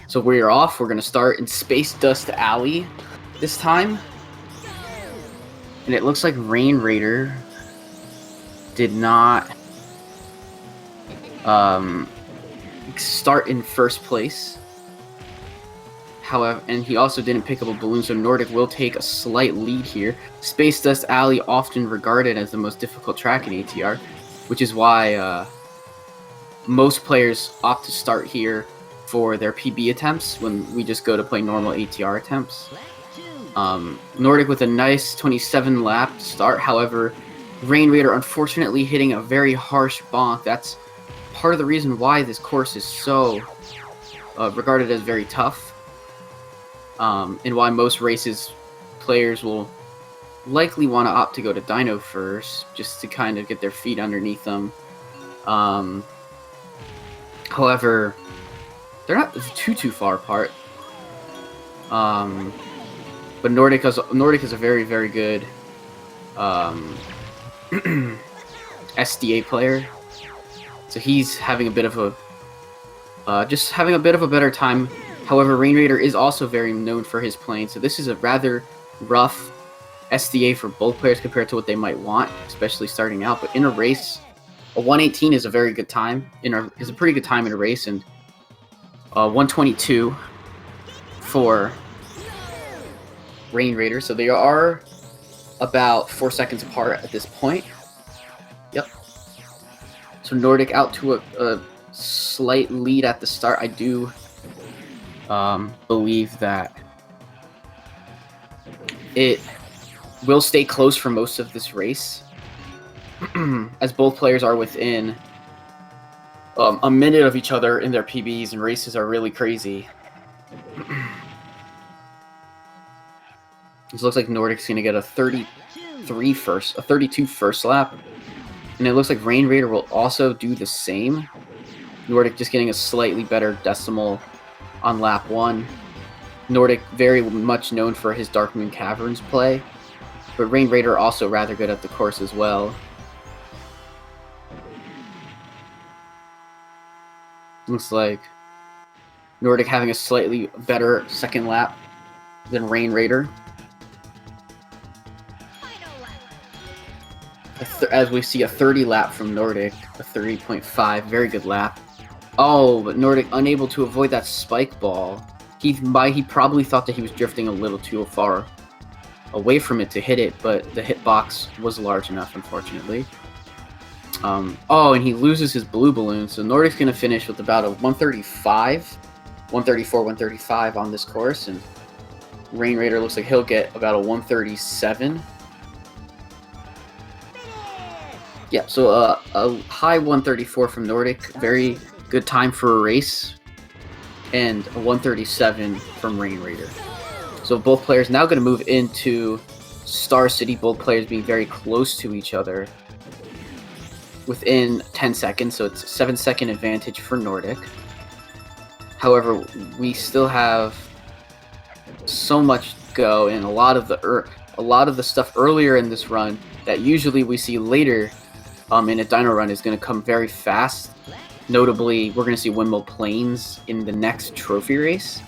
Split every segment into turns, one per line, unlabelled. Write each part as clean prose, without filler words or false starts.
So we're off. We're going to start in Space Dust Alley this time. And it looks like RainRaider did not start in first place. However, and he also didn't pick up a balloon, so Nordic will take a slight lead here. Space Dust Alley, often regarded as the most difficult track in ATR, which is why most players opt to start here for their PB attempts when we just go to play normal ATR attempts. Nordic with a nice 27 lap start. However, RainRaider unfortunately hitting a very harsh bonk. That's part of the reason why this course is so regarded as very tough. And why most races players will likely want to opt to go to dyno first, just to kind of get their feet underneath them. However, they're not too far apart. But Nordic is a very, very good SDA player, so he's having a bit of a better time. However, RainRaider is also very known for his playing, so this is a rather rough SDA for both players compared to what they might want, especially starting out. But in a race, a 118 is a very good time. Is a pretty good time in a race, and 122 for RainRaider. So they are about 4 seconds apart at this point. Yep. So Nordic out to a slight lead at the start. I do believe that it will stay close for most of this race, as both players are within a minute of each other in their PBs, and races are really crazy. This looks like Nordic's going to get a 32 first lap, and it looks like RainRaider will also do the same. Nordic just getting a slightly better decimal on lap 1. Nordic very much known for his Dark Moon Caverns play, but RainRaider also rather good at the course as well. Looks like Nordic having a slightly better second lap than RainRaider. As we see a 30 lap from Nordic, a 30.5, very good lap. Oh, but Nordic unable to avoid that spike ball. He probably thought that he was drifting a little too far away from it to hit it, but the hitbox was large enough, unfortunately. Oh, and he loses his blue balloon, so Nordic's going to finish with about a 135 on this course, and RainRaider looks like he'll get about a 137. Yeah, so a high 134 from Nordic, very good time for a race, and a 137 from RainRaider. So both players now going to move into Star City, both players being very close to each other within 10 seconds, so it's a 7-second advantage for Nordic. However, we still have so much to go, and a lot of the stuff earlier in this run that usually we see later in a dyno run is going to come very fast. Notably, we're going to see Windmill Plains in the next trophy race.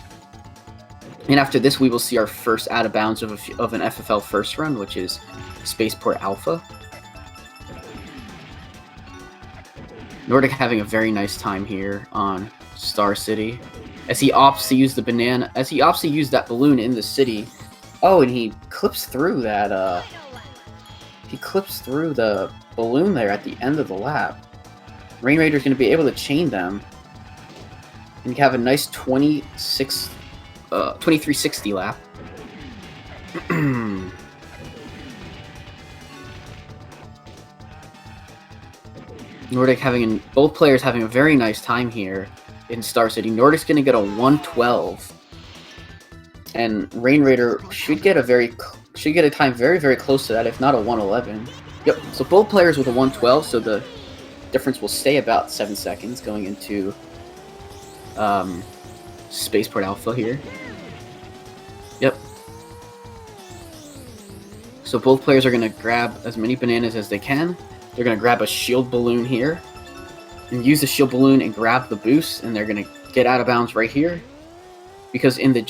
And after this, we will see our first out of bounds of an FFL first run, which is Spaceport Alpha. Nordic having a very nice time here on Star City, as he opts to use that balloon in the city. Oh, and he clips through that. He clips through the balloon there at the end of the lap. RainRaider's going to be able to chain them and have a nice 2360 lap. Nordic both players having a very nice time here in Star City. Nordic's going to get a 112, and RainRaider should get a time very, very close to that, if not a 111. Yep. So both players with a 112, so the difference will stay about 7 seconds going into Spaceport Alpha here. Yep. So both players are going to grab as many bananas as they can. They're going to grab a shield balloon here and use the shield balloon and grab the boost, and they're going to get out of bounds right here. Because in the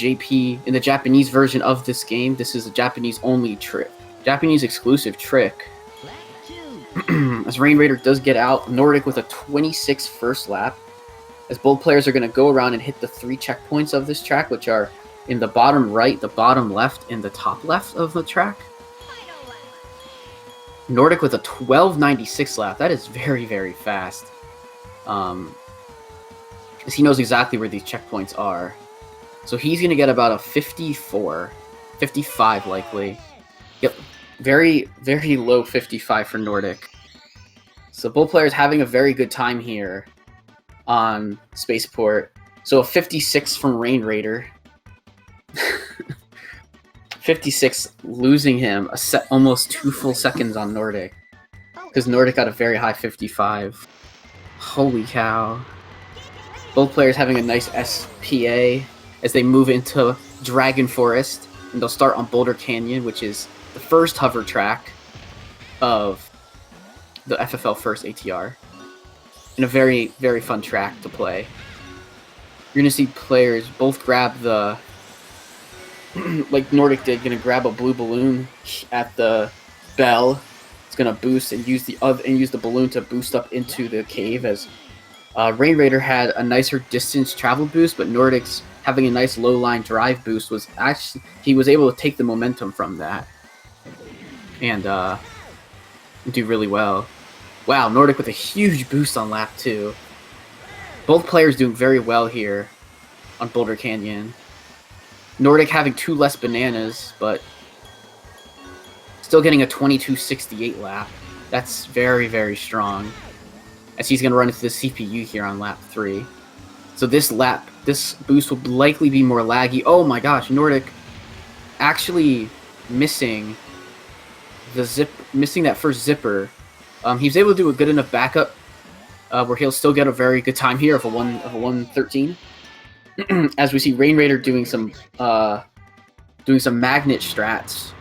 Japanese version of this game, this is a Japanese only trick. Japanese exclusive trick. As RainRaider does get out, Nordic with a 26 first lap. As both players are going to go around and hit the 3 checkpoints of this track, which are in the bottom right, the bottom left, and the top left of the track. Nordic with a 12.96 lap. That is very, very fast. As he knows exactly where these checkpoints are. So he's going to get about a 54, 55 likely. Yep, very, very low 55 for Nordic. So both players having a very good time here on Spaceport. So a 56 from RainRaider. 56 losing him almost 2 full seconds on Nordic. Because Nordic got a very high 55. Holy cow. Both players having a nice SPA as they move into Dragon Forest. And they'll start on Boulder Canyon, which is the first hover track of the FFL First ATR. And a very, very fun track to play. You're going to see players both grab the... like Nordic did, going to grab a blue balloon at the bell. It's going to boost and use the balloon to boost up into the cave, as RainRaider had a nicer distance travel boost, but Nordic's having a nice low line drive boost was actually, he was able to take the momentum from that and do really well. Wow, Nordic with a huge boost on lap 2. Both players doing very well here on Boulder Canyon. Nordic having 2 less bananas, but still getting a 22.68 lap. That's very, very strong. As he's going to run into the CPU here on lap 3. So this boost will likely be more laggy. Oh my gosh, Nordic actually missing that first zipper. He was able to do a good enough backup where he'll still get a very good time here of a 113. As we see RainRaider doing some magnet strats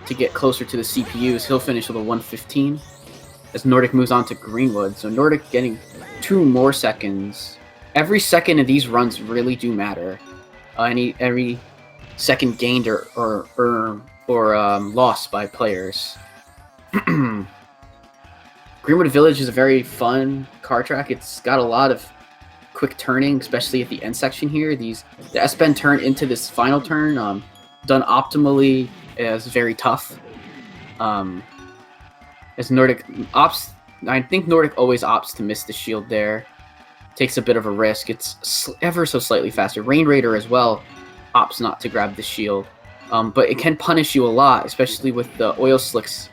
to get closer to the CPUs, he'll finish with a 115 as Nordic moves on to Greenwood. So Nordic getting 2 more seconds. Every second of these runs really do matter. Every second gained or lost by players. Greenwood Village is a very fun car track. It's got a lot of quick turning, especially at the end section here. The S-bend turn into this final turn, done optimally, is very tough. As Nordic opts, I think Nordic always opts to miss the shield there. Takes a bit of a risk. It's ever so slightly faster. RainRaider as well opts not to grab the shield, but it can punish you a lot, especially with the oil slicks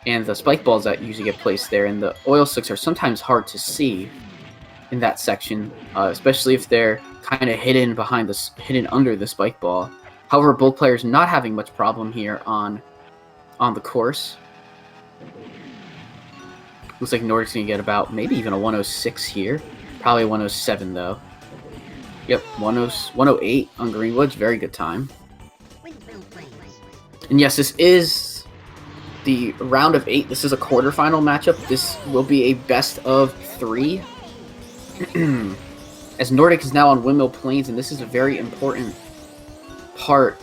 and the spike balls that usually get placed there. And the oil slicks are sometimes hard to see in that section, especially if they're kind of hidden under the spike ball. However, both players not having much problem here on the course. Looks like Nordic's gonna get about maybe even a 106 here. Probably a 107 though. Yep, 108 on Greenwood's very good time. And yes, this is the round of 8. This is a quarterfinal matchup. This will be a best of 3. As Nordic is now on Windmill Plains, and this is a very important part.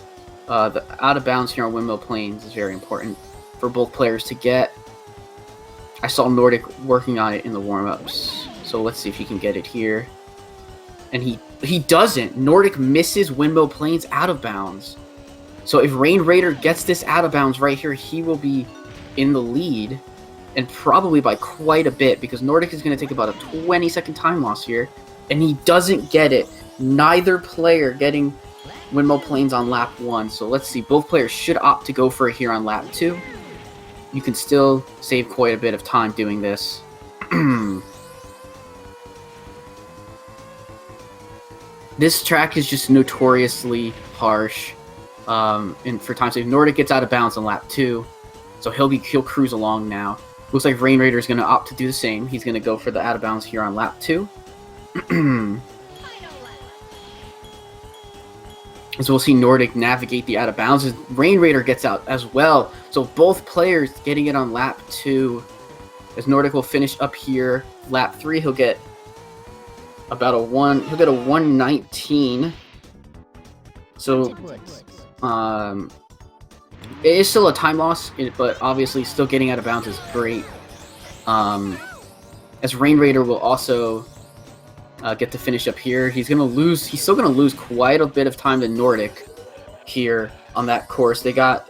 The out of bounds here on Windmill Plains is very important for both players to get. I saw Nordic working on it in the warm-ups, so let's see if he can get it here. And he doesn't. Nordic misses Windmill Plains out of bounds. So if RainRaider gets this out of bounds right here, he will be in the lead, and probably by quite a bit, because Nordic is going to take about a 20-second time loss here, and he doesn't get it. Neither player getting Windmill Plains on lap 1. So let's see. Both players should opt to go for it here on lap 2. You can still save quite a bit of time doing this. This track is just notoriously harsh. And for time save, Nordic gets out of bounds on lap 2, so he'll cruise along now. Looks like RainRaider is going to opt to do the same. He's going to go for the out of bounds here on lap 2. So we'll see Nordic navigate the out of bounds as RainRaider gets out as well. So both players getting it on lap 2. As Nordic will finish up here, lap 3, he'll get about a one. He'll get a 119. So, it is still a time loss, but obviously still getting out of bounds is great. As RainRaider will also get to finish up here. He's gonna lose. He's still gonna lose quite a bit of time to Nordic here on that course. They got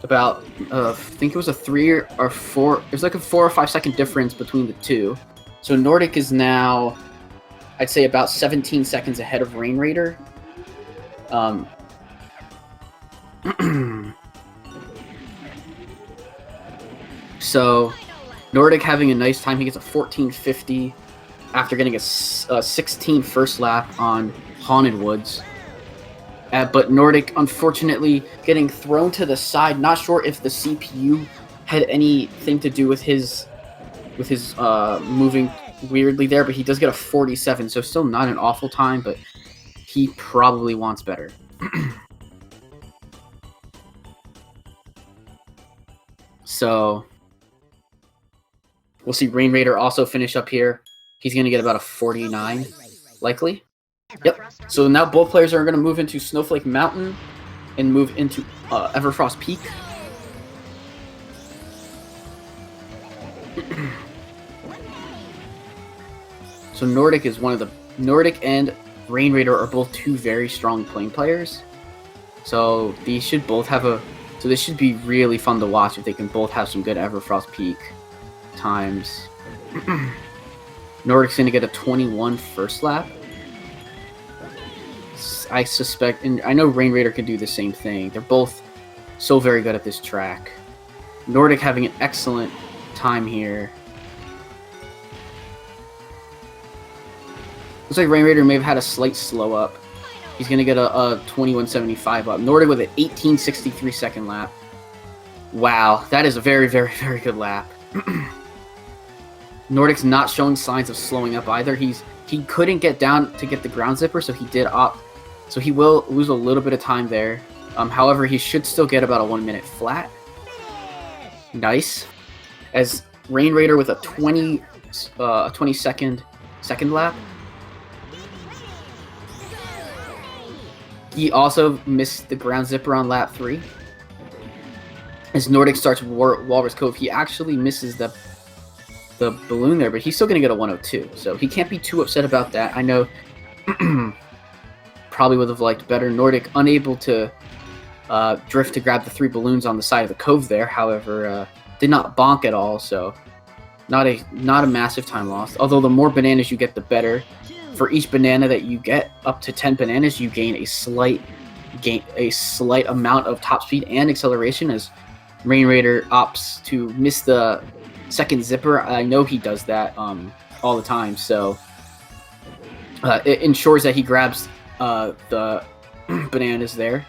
about I think it was a 3 or 4. There's like a 4 or 5 second difference between the two. So Nordic is now, I'd say, about 17 seconds ahead of RainRaider. So Nordic having a nice time. He gets a 14:50 after getting a 16 first lap on Haunted Woods. But Nordic, unfortunately, getting thrown to the side. Not sure if the CPU had anything to do with his moving weirdly there, but he does get a 47, so still not an awful time, but he probably wants better. So we'll see RainRaider also finish up here. He's going to get about a 49, likely. Yep. So now both players are going to move into Snowflake Mountain and move into Everfrost Peak. So Nordic is one of the... Nordic and RainRaider are both two very strong plane players. So these should both have a... So this should be really fun to watch if they can both have some good Everfrost Peak times. Nordic's going to get a 21 first lap. I suspect, and I know RainRaider can do the same thing. They're both so very good at this track. Nordic having an excellent time here. Looks like RainRaider may have had a slight slow up. He's going to get a 21.75 up. Nordic with an 18.63 second lap. Wow, that is a very, very, very good lap. Nordic's not showing signs of slowing up either. He couldn't get down to get the ground zipper, so he did opt. So he will lose a little bit of time there. However, he should still get about a 1 minute flat. Nice. As RainRaider with a 20-second second lap. He also missed the ground zipper on lap 3. As Nordic starts Walrus Cove, he actually misses the balloon there, but he's still going to get a 102. So he can't be too upset about that. I know probably would have liked better. Nordic unable to drift to grab the 3 balloons on the side of the cove there. However, did not bonk at all, so not a massive time loss. Although the more bananas you get, the better. For each banana that you get, up to 10 bananas, you gain a slight amount of top speed and acceleration. As RainRaider opts to miss the second zipper, I know he does that all the time. So it ensures that he grabs the bananas there,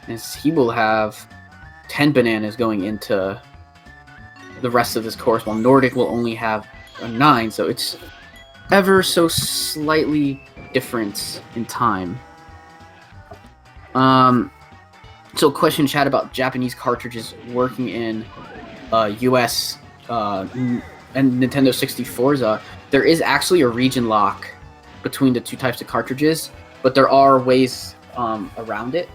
as he will have 10 bananas going into the rest of this course, while Nordic will only have a 9. So it's ever so slightly difference in time. So question chat about Japanese cartridges working in US and Nintendo 64s. There is actually a region lock between the two types of cartridges, but there are ways around it.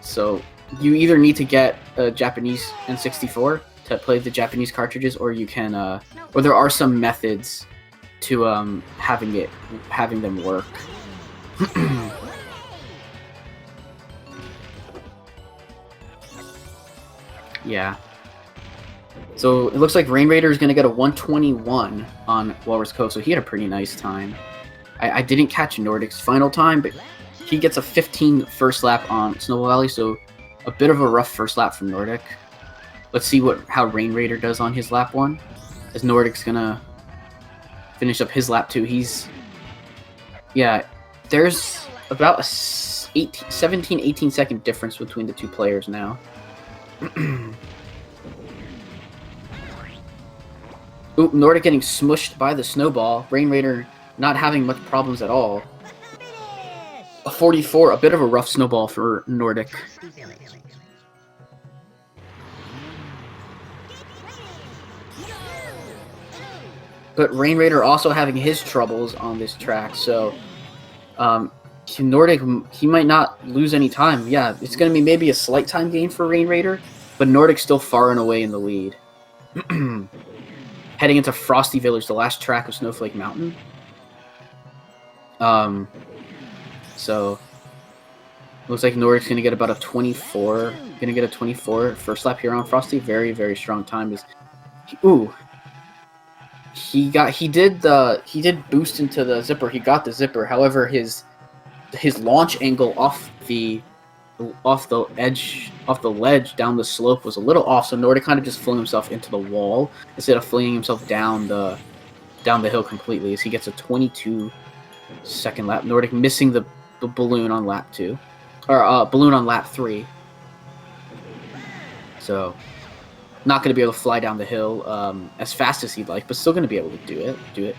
So you either need to get a Japanese N64 to play the Japanese cartridges, or you can, or there are some methods to having them work. Yeah. So it looks like RainRaider is going to get a 121 on Walrus Cove, so he had a pretty nice time. I didn't catch Nordic's final time, but he gets a 15 first lap on Snowball Valley, so a bit of a rough first lap from Nordic. Let's see how RainRaider does on his lap 1, as Nordic's going to finish up his lap 2. There's about a 17-18 second difference between the two players now. Oop, Nordic getting smushed by the snowball. RainRaider not having much problems at all. A 44, a bit of a rough snowball for Nordic. But RainRaider also having his troubles on this track, so Nordic, he might not lose any time. Yeah, it's going to be maybe a slight time gain for RainRaider, but Nordic's still far and away in the lead. Heading into Frosty Village, the last track of Snowflake Mountain. So looks like Nordic's going to get about a 24. Going to get a 24 first lap here on Frosty. Very, very strong time. He did boost into the zipper. He got the zipper. However, his launch angle off the ledge down the slope was a little off, so Nordic kind of just flung himself into the wall instead of flinging himself down the hill completely, as he gets a 22-second lap. Nordic missing the balloon on lap 2, or balloon on lap 3. So not going to be able to fly down the hill as fast as he'd like, but still going to be able to do it.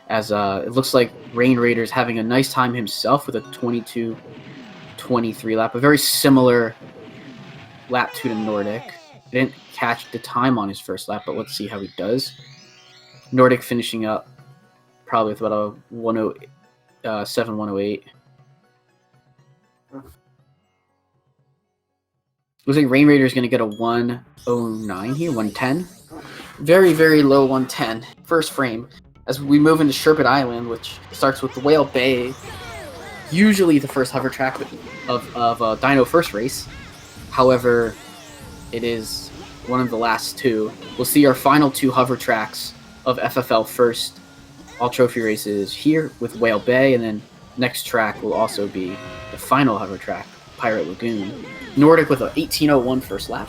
As it looks like RainRaider's having a nice time himself with a 22-23 lap, a very similar lap 2 to Nordic. Didn't catch the time on his first lap, but let's see how he does. Nordic finishing up probably with about a 107, 108. Looks like RainRaider is going to get a 109 here, 110. Very, very low 110. First frame. As we move into Sherbet Island, which starts with the Whale Bay, usually the first hover track of Dino First Race. However, it is one of the last two. We'll see our final 2 hover tracks of FFL First All Trophy races here with Whale Bay, and then next track will also be the final hover track, Pirate Lagoon. Nordic with an 18:01 first lap.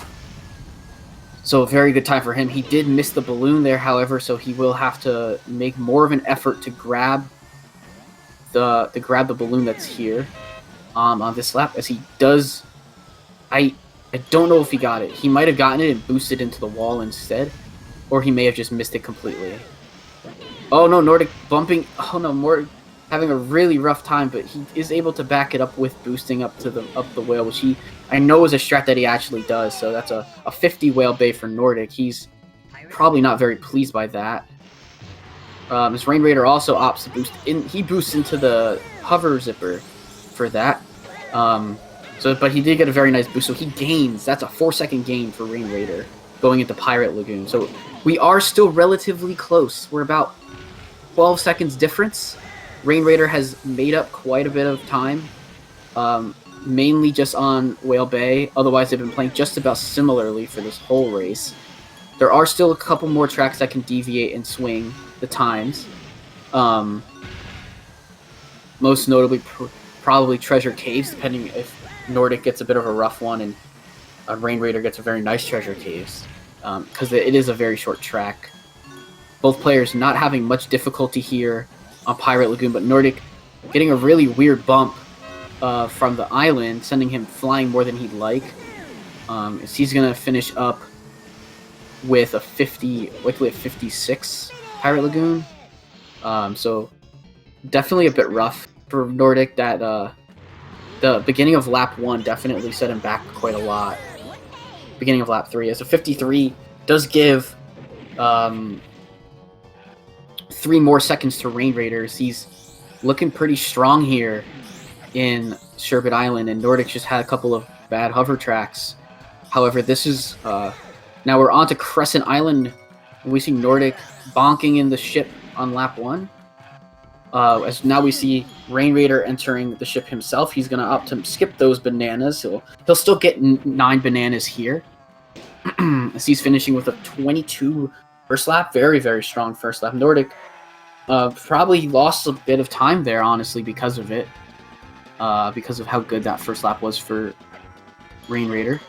So a very good time for him. He did miss the balloon there, however, so he will have to make more of an effort to grab the balloon that's here on this lap, as he does. I don't know if he got it. He might have gotten it and boosted into the wall instead, or he may have just missed it completely. Oh no, Nordic bumping. Oh no, Nordic having a really rough time, but he is able to back it up with boosting up the whale, which I know is a strat that he actually does. So that's a 50 Whale Bay for Nordic. He's probably not very pleased by that. His RainRaider also opts to boost in. He boosts into the hover zipper for that. But he did get a very nice boost, so he gains. That's a 4-second gain for RainRaider going into Pirate Lagoon. So we are still relatively close. We're about 12 seconds difference. RainRaider has made up quite a bit of time, mainly just on Whale Bay. Otherwise, they've been playing just about similarly for this whole race. There are still a couple more tracks that can deviate and swing the times. Most notably, probably Treasure Caves, depending if Nordic gets a bit of a rough one and RainRaider gets a very nice Treasure Caves, because it is a very short track. Both players not having much difficulty here on Pirate Lagoon, but Nordic getting a really weird bump from the island, sending him flying more than he'd like. As he's going to finish up with likely a 56 Pirate Lagoon. So definitely a bit rough for Nordic. That the beginning of lap 1 definitely set him back quite a lot. Beginning of lap 3, as a 53 does give 3 more seconds to RainRaider. He's looking pretty strong here in Sherbet Island, and Nordic just had a couple of bad hover tracks. However, this is now we're on to Crescent Island. We see Nordic bonking in the ship on lap 1. As now we see RainRaider entering the ship himself. He's going to opt to skip those bananas. He'll still get 9 bananas here. As he's finishing with a 22 first lap. Very, very strong first lap. Nordic probably lost a bit of time there, honestly, because of it. Because of how good that first lap was for RainRaider.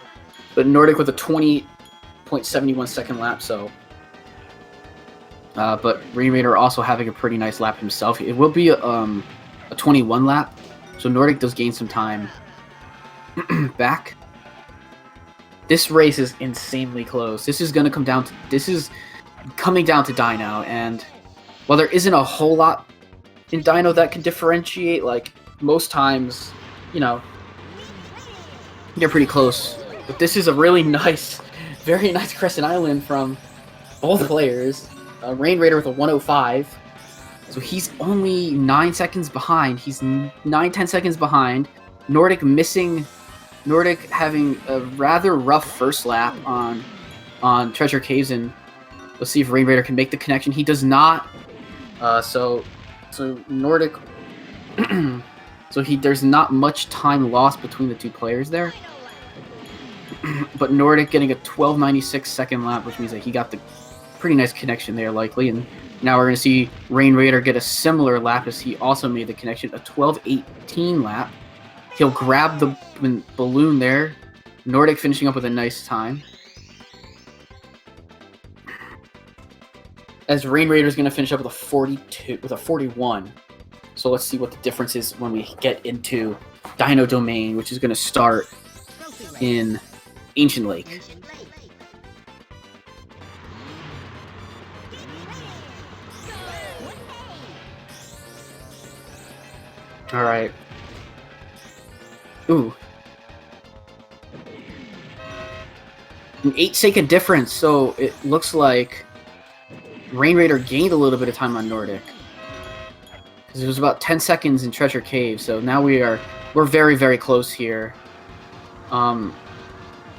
But Nordic with a 20.71 second lap, so... but RainRaider also having a pretty nice lap himself. It will be a 21 lap, so Nordic does gain some time back. This race is insanely close. This is going to come down to... This is coming down to Dino, and while there isn't a whole lot in Dino that can differentiate, like, most times, you know, they're pretty close. But this is a really nice, very nice Crescent Island from both players. RainRaider with a 105. So he's only 9 seconds behind. He's 9-10 seconds behind. Nordic having a rather rough first lap on Treasure Caves, and let's see if RainRaider can make the connection. He does not. So Nordic. There's not much time lost between the two players there. But Nordic getting a 12.96 second lap, which means that he got the pretty nice connection there, likely. And now we're going to see RainRaider get a similar lap as he also made the connection, a 12.18 lap. He'll grab the balloon there. Nordic finishing up with a nice time. As RainRaider is going to finish up with a 41. So let's see what the difference is when we get into Dino Domain, which is going to start in Ancient Lake. All right. Ooh. An 8-second difference, so it looks like RainRaider gained a little bit of time on Nordic. Because it was about 10 seconds in Treasure Cave, so now we're very, very close here.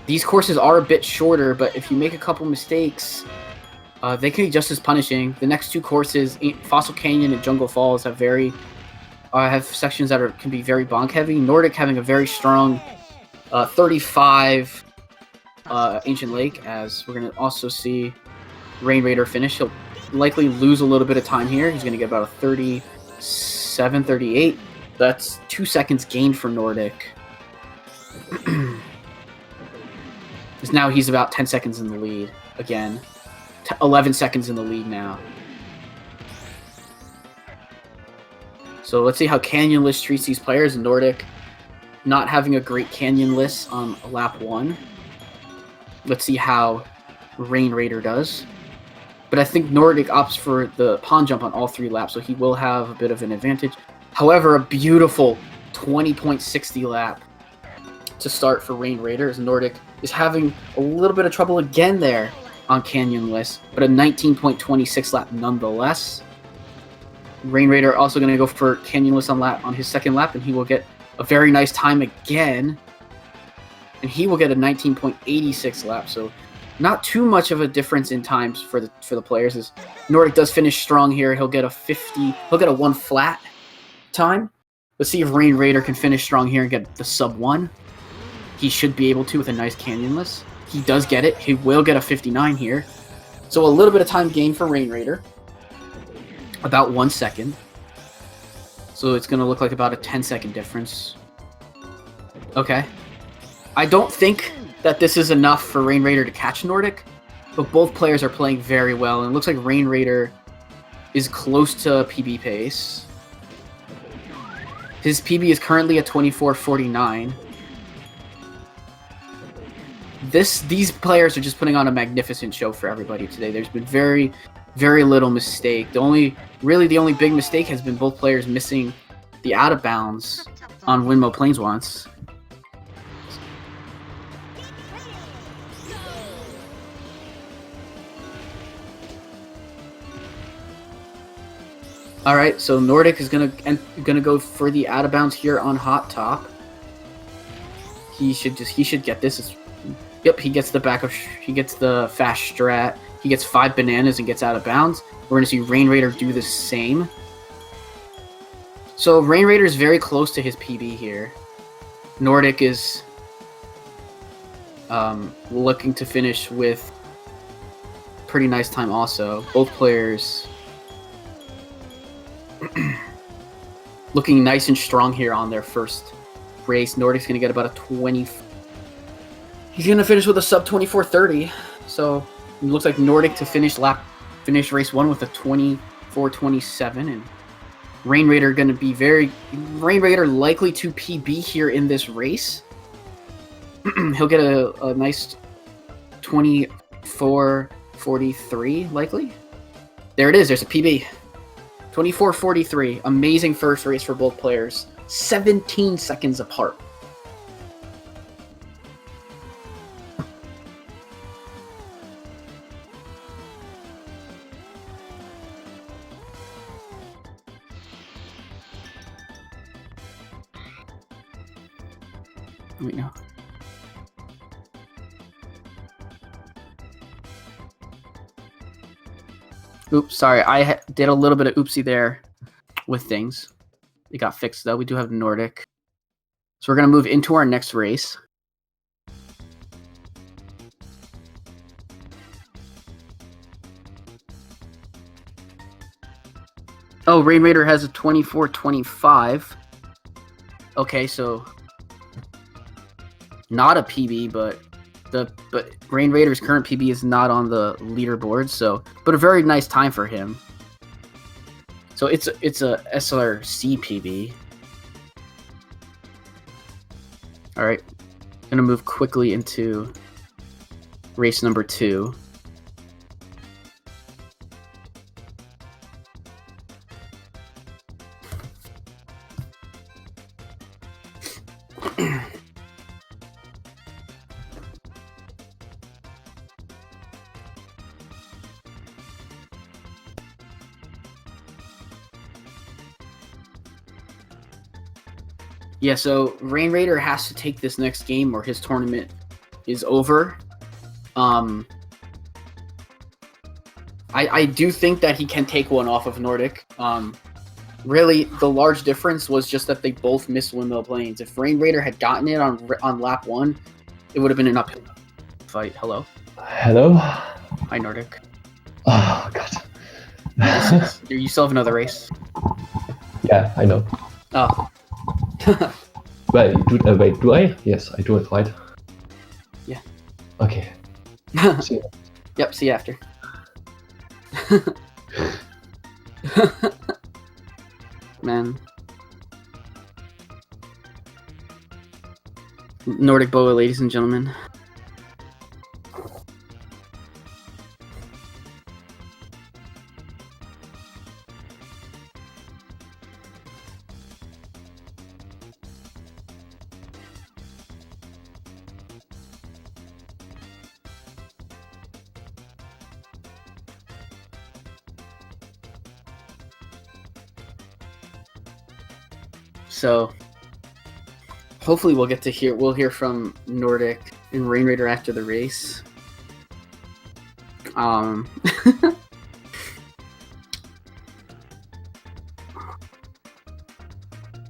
These courses are a bit shorter, but if you make a couple mistakes, they can be just as punishing. The next two courses, Fossil Canyon and Jungle Falls, have sections that can be very bonk heavy. Nordic having a very strong 35 Ancient Lake, as we're going to also see RainRaider finish. He'll likely lose a little bit of time here. He's going to get about a 37, 38. That's 2 seconds gained for Nordic. Now he's about 10 seconds in the lead again. 11 seconds in the lead now. So let's see how Canyonless treats these players. Nordic not having a great Canyonless on lap 1. Let's see how RainRaider does. But I think Nordic opts for the pond jump on all 3 laps, so he will have a bit of an advantage. However, a beautiful 20.60 lap to start for RainRaider, as Nordic is having a little bit of trouble again there on Canyonless, but a 19.26 lap nonetheless. RainRaider also going to go for Canyonless on his second lap, and he will get a very nice time again. And he will get a 19.86 lap, so not too much of a difference in times for the players. As Nordic does finish strong here, he'll get a 1 flat time. Let's see if RainRaider can finish strong here and get the sub 1. He should be able to with a nice Canyonless. He does get it. He will get a 59 here. So a little bit of time gain for RainRaider. About 1 second. So it's going to look like about a 10-second difference. Okay. I don't think that this is enough for RainRaider to catch Nordic, but both players are playing very well, and it looks like RainRaider is close to PB pace. His PB is currently at 24.49. These players are just putting on a magnificent show for everybody today. There's been very, very little mistake. The only big mistake has been both players missing the out of bounds on Windmill Plains once. All right, so Nordic is gonna go for the out of bounds here on Hot Top. He should get this. Yep, he gets the fast strat. He gets 5 bananas and gets out of bounds. We're gonna see RainRaider do the same. So RainRaider is very close to his PB here. Nordic is looking to finish with pretty nice time also. Both players looking nice and strong here on their first race. Nordic's going to get about a 20. He's going to finish with a sub 24.30. So it looks like Nordic to finish race 1 with a 24.27, and RainRaider going to be RainRaider likely to PB here in this race. He'll get a nice 24.43 likely. There it is. There's a PB. 24.43. Amazing first race for both players. 17 seconds apart. Wait, no. Oops, sorry. I did a little bit of oopsie there with things. It got fixed, though. We do have Nordic. So we're going to move into our next race. Oh, RainRaider has a 24-25. Okay, so not a PB, but RainRaider's current PB is not on the leaderboard, so but a very nice time for him. So it's a SRC PB. All right, gonna move quickly into race number 2. Yeah, so RainRaider has to take this next game or his tournament is over. I do think that he can take one off of Nordic. Really, the large difference was just that they both missed windmill planes. If RainRaider had gotten it on lap 1, it would have been an uphill fight. Hello?
Hello?
Hi, Nordic.
Oh, God.
You still have another race?
Yeah, I know.
Oh.
Wait, do I? Yes, I do it, right?
Yeah.
Okay. See you.
Yep, see you after. Man. NordicBoa, ladies and gentlemen. So hopefully we'll hear from Nordic and RainRaider after the race.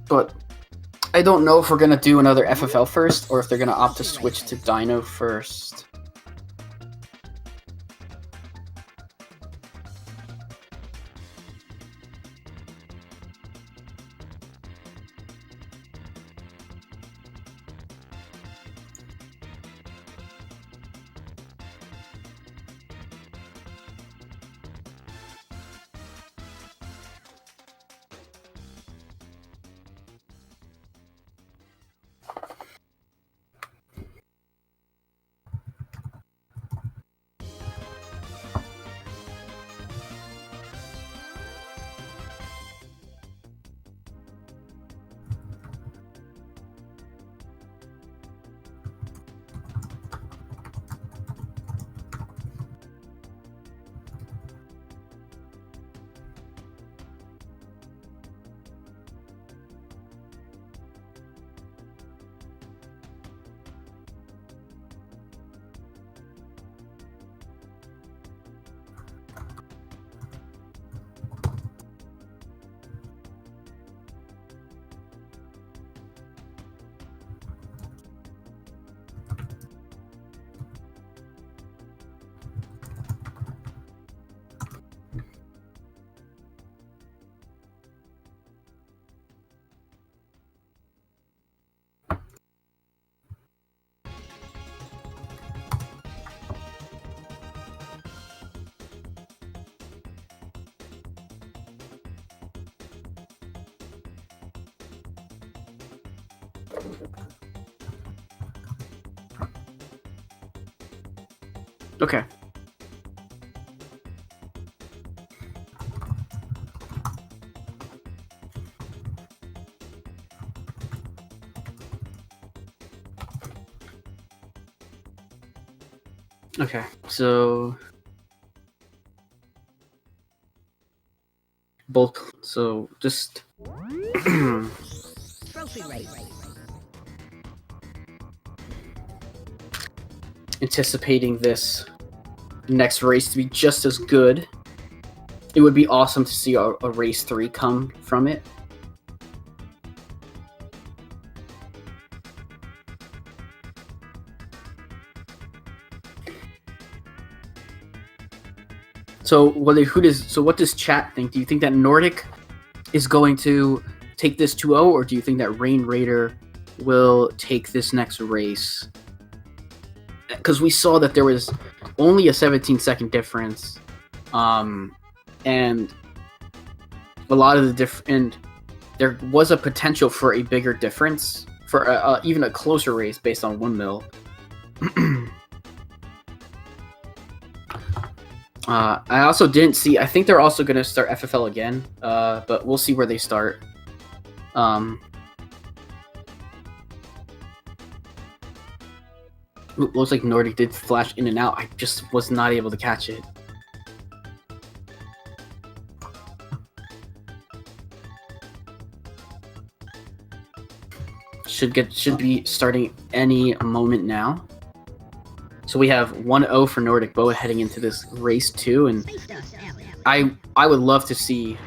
But I don't know if we're gonna do another FFL first or if they're gonna opt to switch to Dino first. Okay. Okay, so bulk. So just
Trophy race.
anticipating this next race to be just as good. It would be awesome to see a race 3 come from it. So what does chat think? Do you think that Nordic is going to take this 2-0, or do you think that RainRaider will take this next race? Because we saw that there was only a 17-second difference, and a lot of and there was a potential for a bigger difference, for even a closer race based on 1 mil. I also didn't see. I think they're also going to start FFL again, but we'll see where they start. Looks like Nordic did flash in and out. I just was not able to catch it. Should be starting any moment now. So we have 1-0 for NordicBoa heading into this race 2, and I would love to see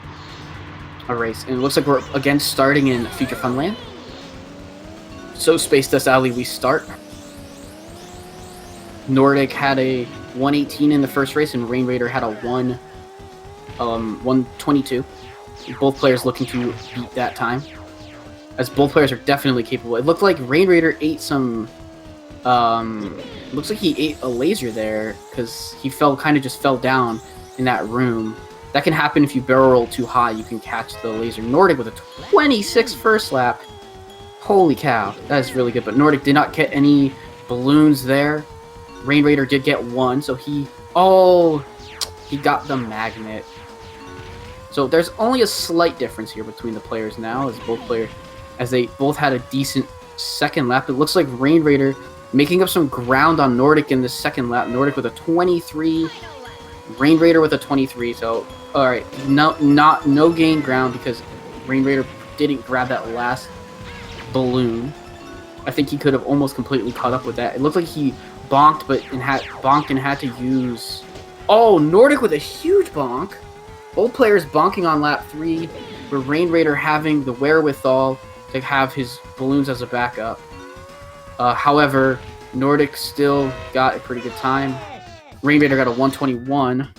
a race. And it looks like we're again starting in Future Funland. So Space Dust Alley, we start. Nordic had a 118 in the first race, and RainRaider had a 122. Both players looking to beat that time, as both players are definitely capable. It looked like RainRaider ate some. Looks like he ate a laser there because he just fell down in that room. That can happen if you barrel roll too high. You can catch the laser. Nordic with a 26 first lap. Holy cow, that is really good. But Nordic did not get any balloons there. RainRaider did get 1, so he got the magnet. So there's only a slight difference here between the players now, as they both had a decent second lap. It looks like RainRaider making up some ground on Nordic in the second lap. Nordic with a 23, RainRaider with a 23. So, all right, no gain ground because RainRaider didn't grab that last balloon. I think he could have almost completely caught up with that. It looked like he bonked, and had to use. Oh, Nordic with a huge bonk. Both players bonking on lap 3, with RainRaider having the wherewithal to have his balloons as a backup. However, Nordic still got a pretty good time. RainRaider got a 121.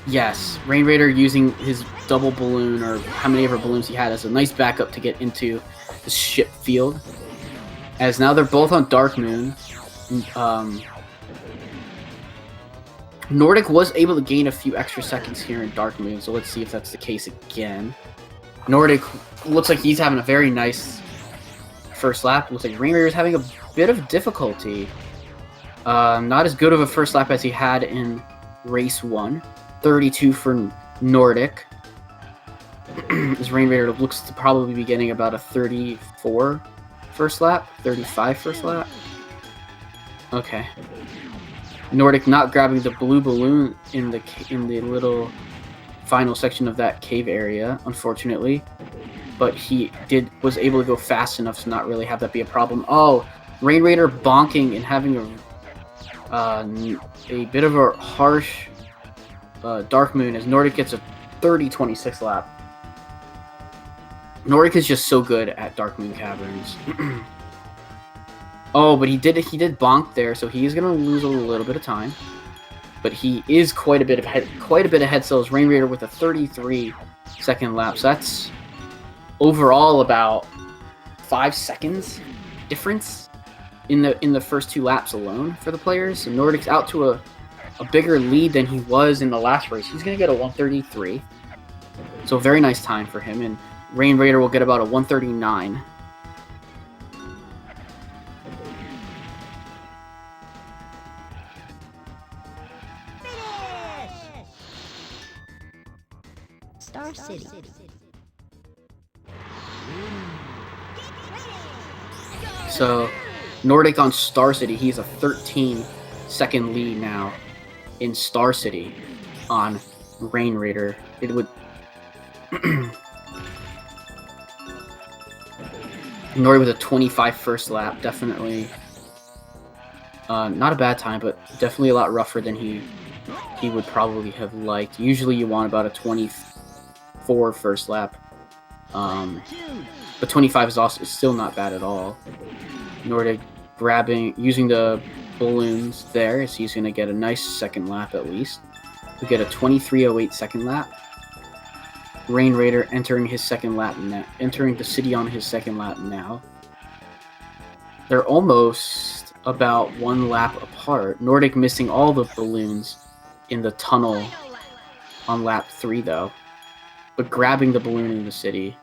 Yes, RainRaider using his double balloon, or how many ever balloons he had, as a nice backup to get into the ship field. As now they're both on Dark Moon. Nordic was able to gain a few extra seconds here in Dark Moon, so let's see if that's the case again. Nordic looks like he's having a very nice first lap. Looks like RainRaider is having a bit of difficulty. Not as good of a first lap as he had in race 1. 32 for Nordic. As RainRaider looks to probably be getting about a 34 first lap, 35 first lap. Okay. Nordic not grabbing the blue balloon in the little final section of that cave area, unfortunately. But he was able to go fast enough to not really have that be a problem. Oh, RainRaider bonking and having a bit of a harsh Dark Moon as Nordic gets a 30-26 lap. Nordic is just so good at Dark Moon Caverns. Oh, but he did bonk there, so he's gonna lose a little bit of time. But he is quite a bit ahead. So is RainRaider with a 33 second lap. So that's overall about 5 seconds difference in the first 2 laps alone for the players. So Nordic's out to a bigger lead than he was in the last race. He's gonna get a 133. So a very nice time for him, and RainRaider will get about a 139.
Star City.
So Nordic on Star City, he's a 13-second lead now in Star City on RainRaider. It would Nordic with a 25 first lap, definitely not a bad time, but definitely a lot rougher than he would probably have liked. Usually you want about a 24 first lap, but 25 is still not bad at all. Nordic using the balloons there, is he's going to get a nice second lap at least. We get a 23:08 second lap. RainRaider entering his second lap now, entering the city on his second lap now. They're almost about 1 lap apart. Nordic missing all the balloons in the tunnel on lap 3 though, but grabbing the balloon in the city.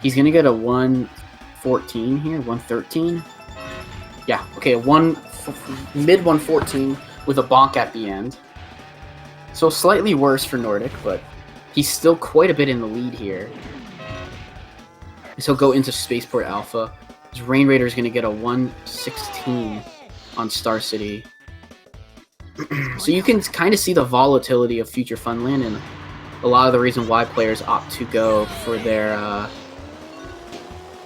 He's gonna get a 114 here, 113. Yeah, okay, a mid 114 with a bonk at the end. So slightly worse for Nordic, but he's still quite a bit in the lead here. So he'll go into Spaceport Alpha. RainRaider is going to get a 116 on Star City. So you can kind of see the volatility of Future Funland and a lot of the reason why players opt to go for their...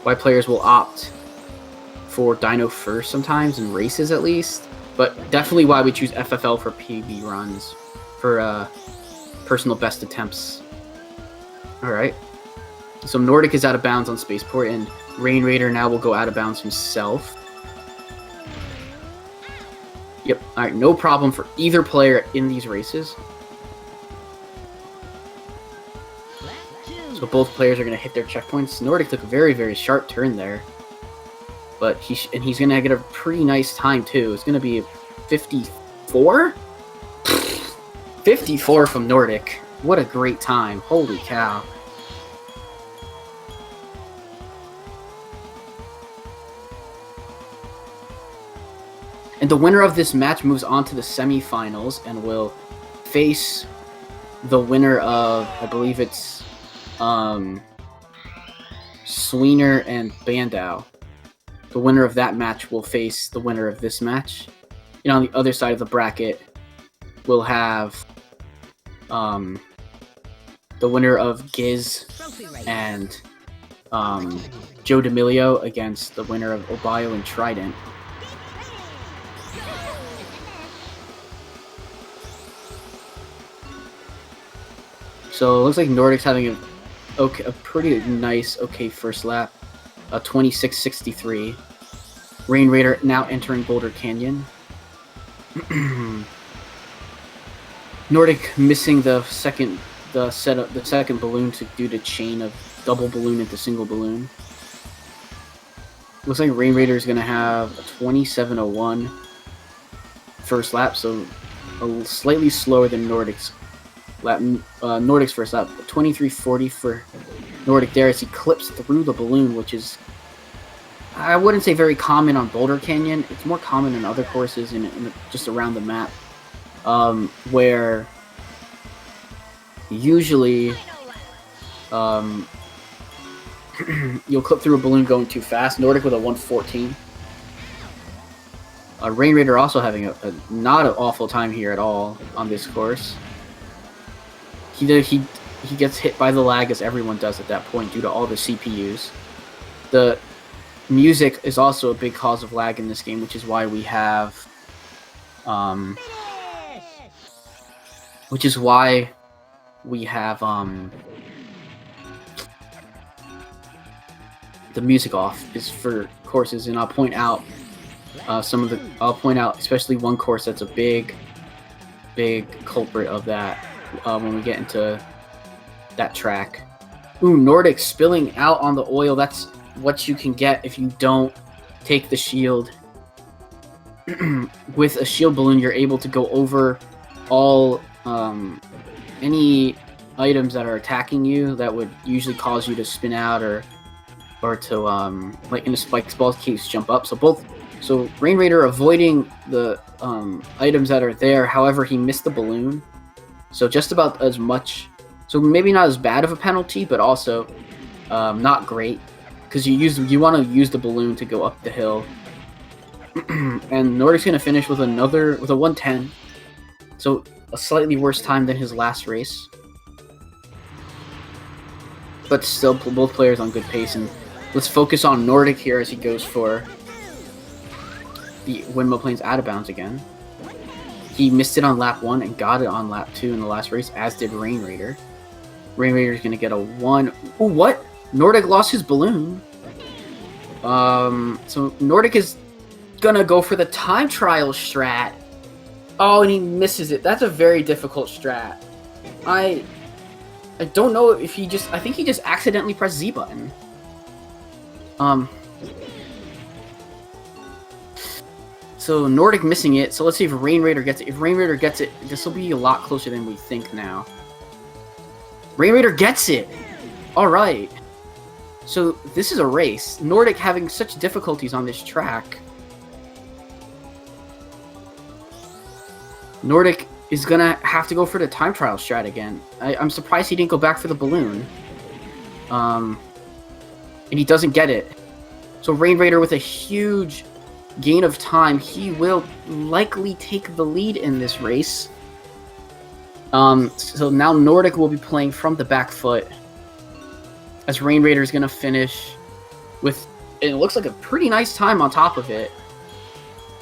why players will opt for Dino first sometimes, in races at least. But definitely why we choose FFL for PB runs, for personal best attempts. Alright. So Nordic is out of bounds on Spaceport, and RainRaider now will go out of bounds himself. Yep, alright, no problem for either player in these races. So both players are going to hit their checkpoints. Nordic took a very, very sharp turn there. But he's going to get a pretty nice time too. It's going to be 54? 54 from Nordic. What a great time. Holy cow. And the winner of this match moves on to the semifinals and will face the winner of, I believe it's Sweener and Bandow. The winner of that match will face the winner of this match. And on the other side of the bracket, we'll have the winner of Giz and Joe D'Amelio against the winner of Obio and Trident. So it looks like Nordic's having a pretty nice, first lap. 26:63. RainRaider now entering Boulder Canyon. Nordic missing the second balloon due to chain of double balloon into single balloon. Looks like RainRaider is gonna have a 27:01 first lap, so slightly slower than Nordic's lap. Nordic's first lap, 23:40 for Nordic there as he clips through the balloon, which is, I wouldn't say very common on Boulder Canyon. It's more common in other courses in just around the map, where usually you'll clip through a balloon going too fast. Nordic with a 114. RainRaider also having a not an awful time here at all on this course. He gets hit by the lag, as everyone does at that point, due to all the CPUs. The music is also a big cause of lag in this game, which is why we have the music off is for courses, and I'll point out especially one course that's a big culprit of that when we get into that track. Ooh, Nordic spilling out on the oil. That's what you can get if you don't take the shield. With a shield balloon, you're able to go over all any items that are attacking you that would usually cause you to spin out or to like in a spiked ball case jump up. So RainRaider avoiding the items that are there. However, he missed the balloon, so just about as much. So maybe not as bad of a penalty, but also not great, because you want to use the balloon to go up the hill. And Nordic's gonna finish with a 110, so a slightly worse time than his last race, but still both players on good pace. And Let's focus on Nordic here as he goes for the Windmill Plains out of bounds again. He missed it on lap 1 and got it on lap 2 in the last race, as did RainRaider. RainRaider is going to get a 1. Ooh, what? Nordic lost his balloon. So Nordic is going to go for the time trial strat. Oh, and he misses it. That's a very difficult strat. I don't know if he just... I think he just accidentally pressed Z button. So Nordic missing it. So let's see if RainRaider gets it. If RainRaider gets it, this will be a lot closer than we think now. RainRaider gets it! Alright. So this is a race. Nordic having such difficulties on this track. Nordic is gonna have to go for the time trial strat again. I'm surprised he didn't go back for the balloon. And he doesn't get it. So RainRaider with a huge gain of time, he will likely take the lead in this race. So now Nordic will be playing from the back foot, as RainRaider is going to finish with, it looks like a pretty nice time on top of it,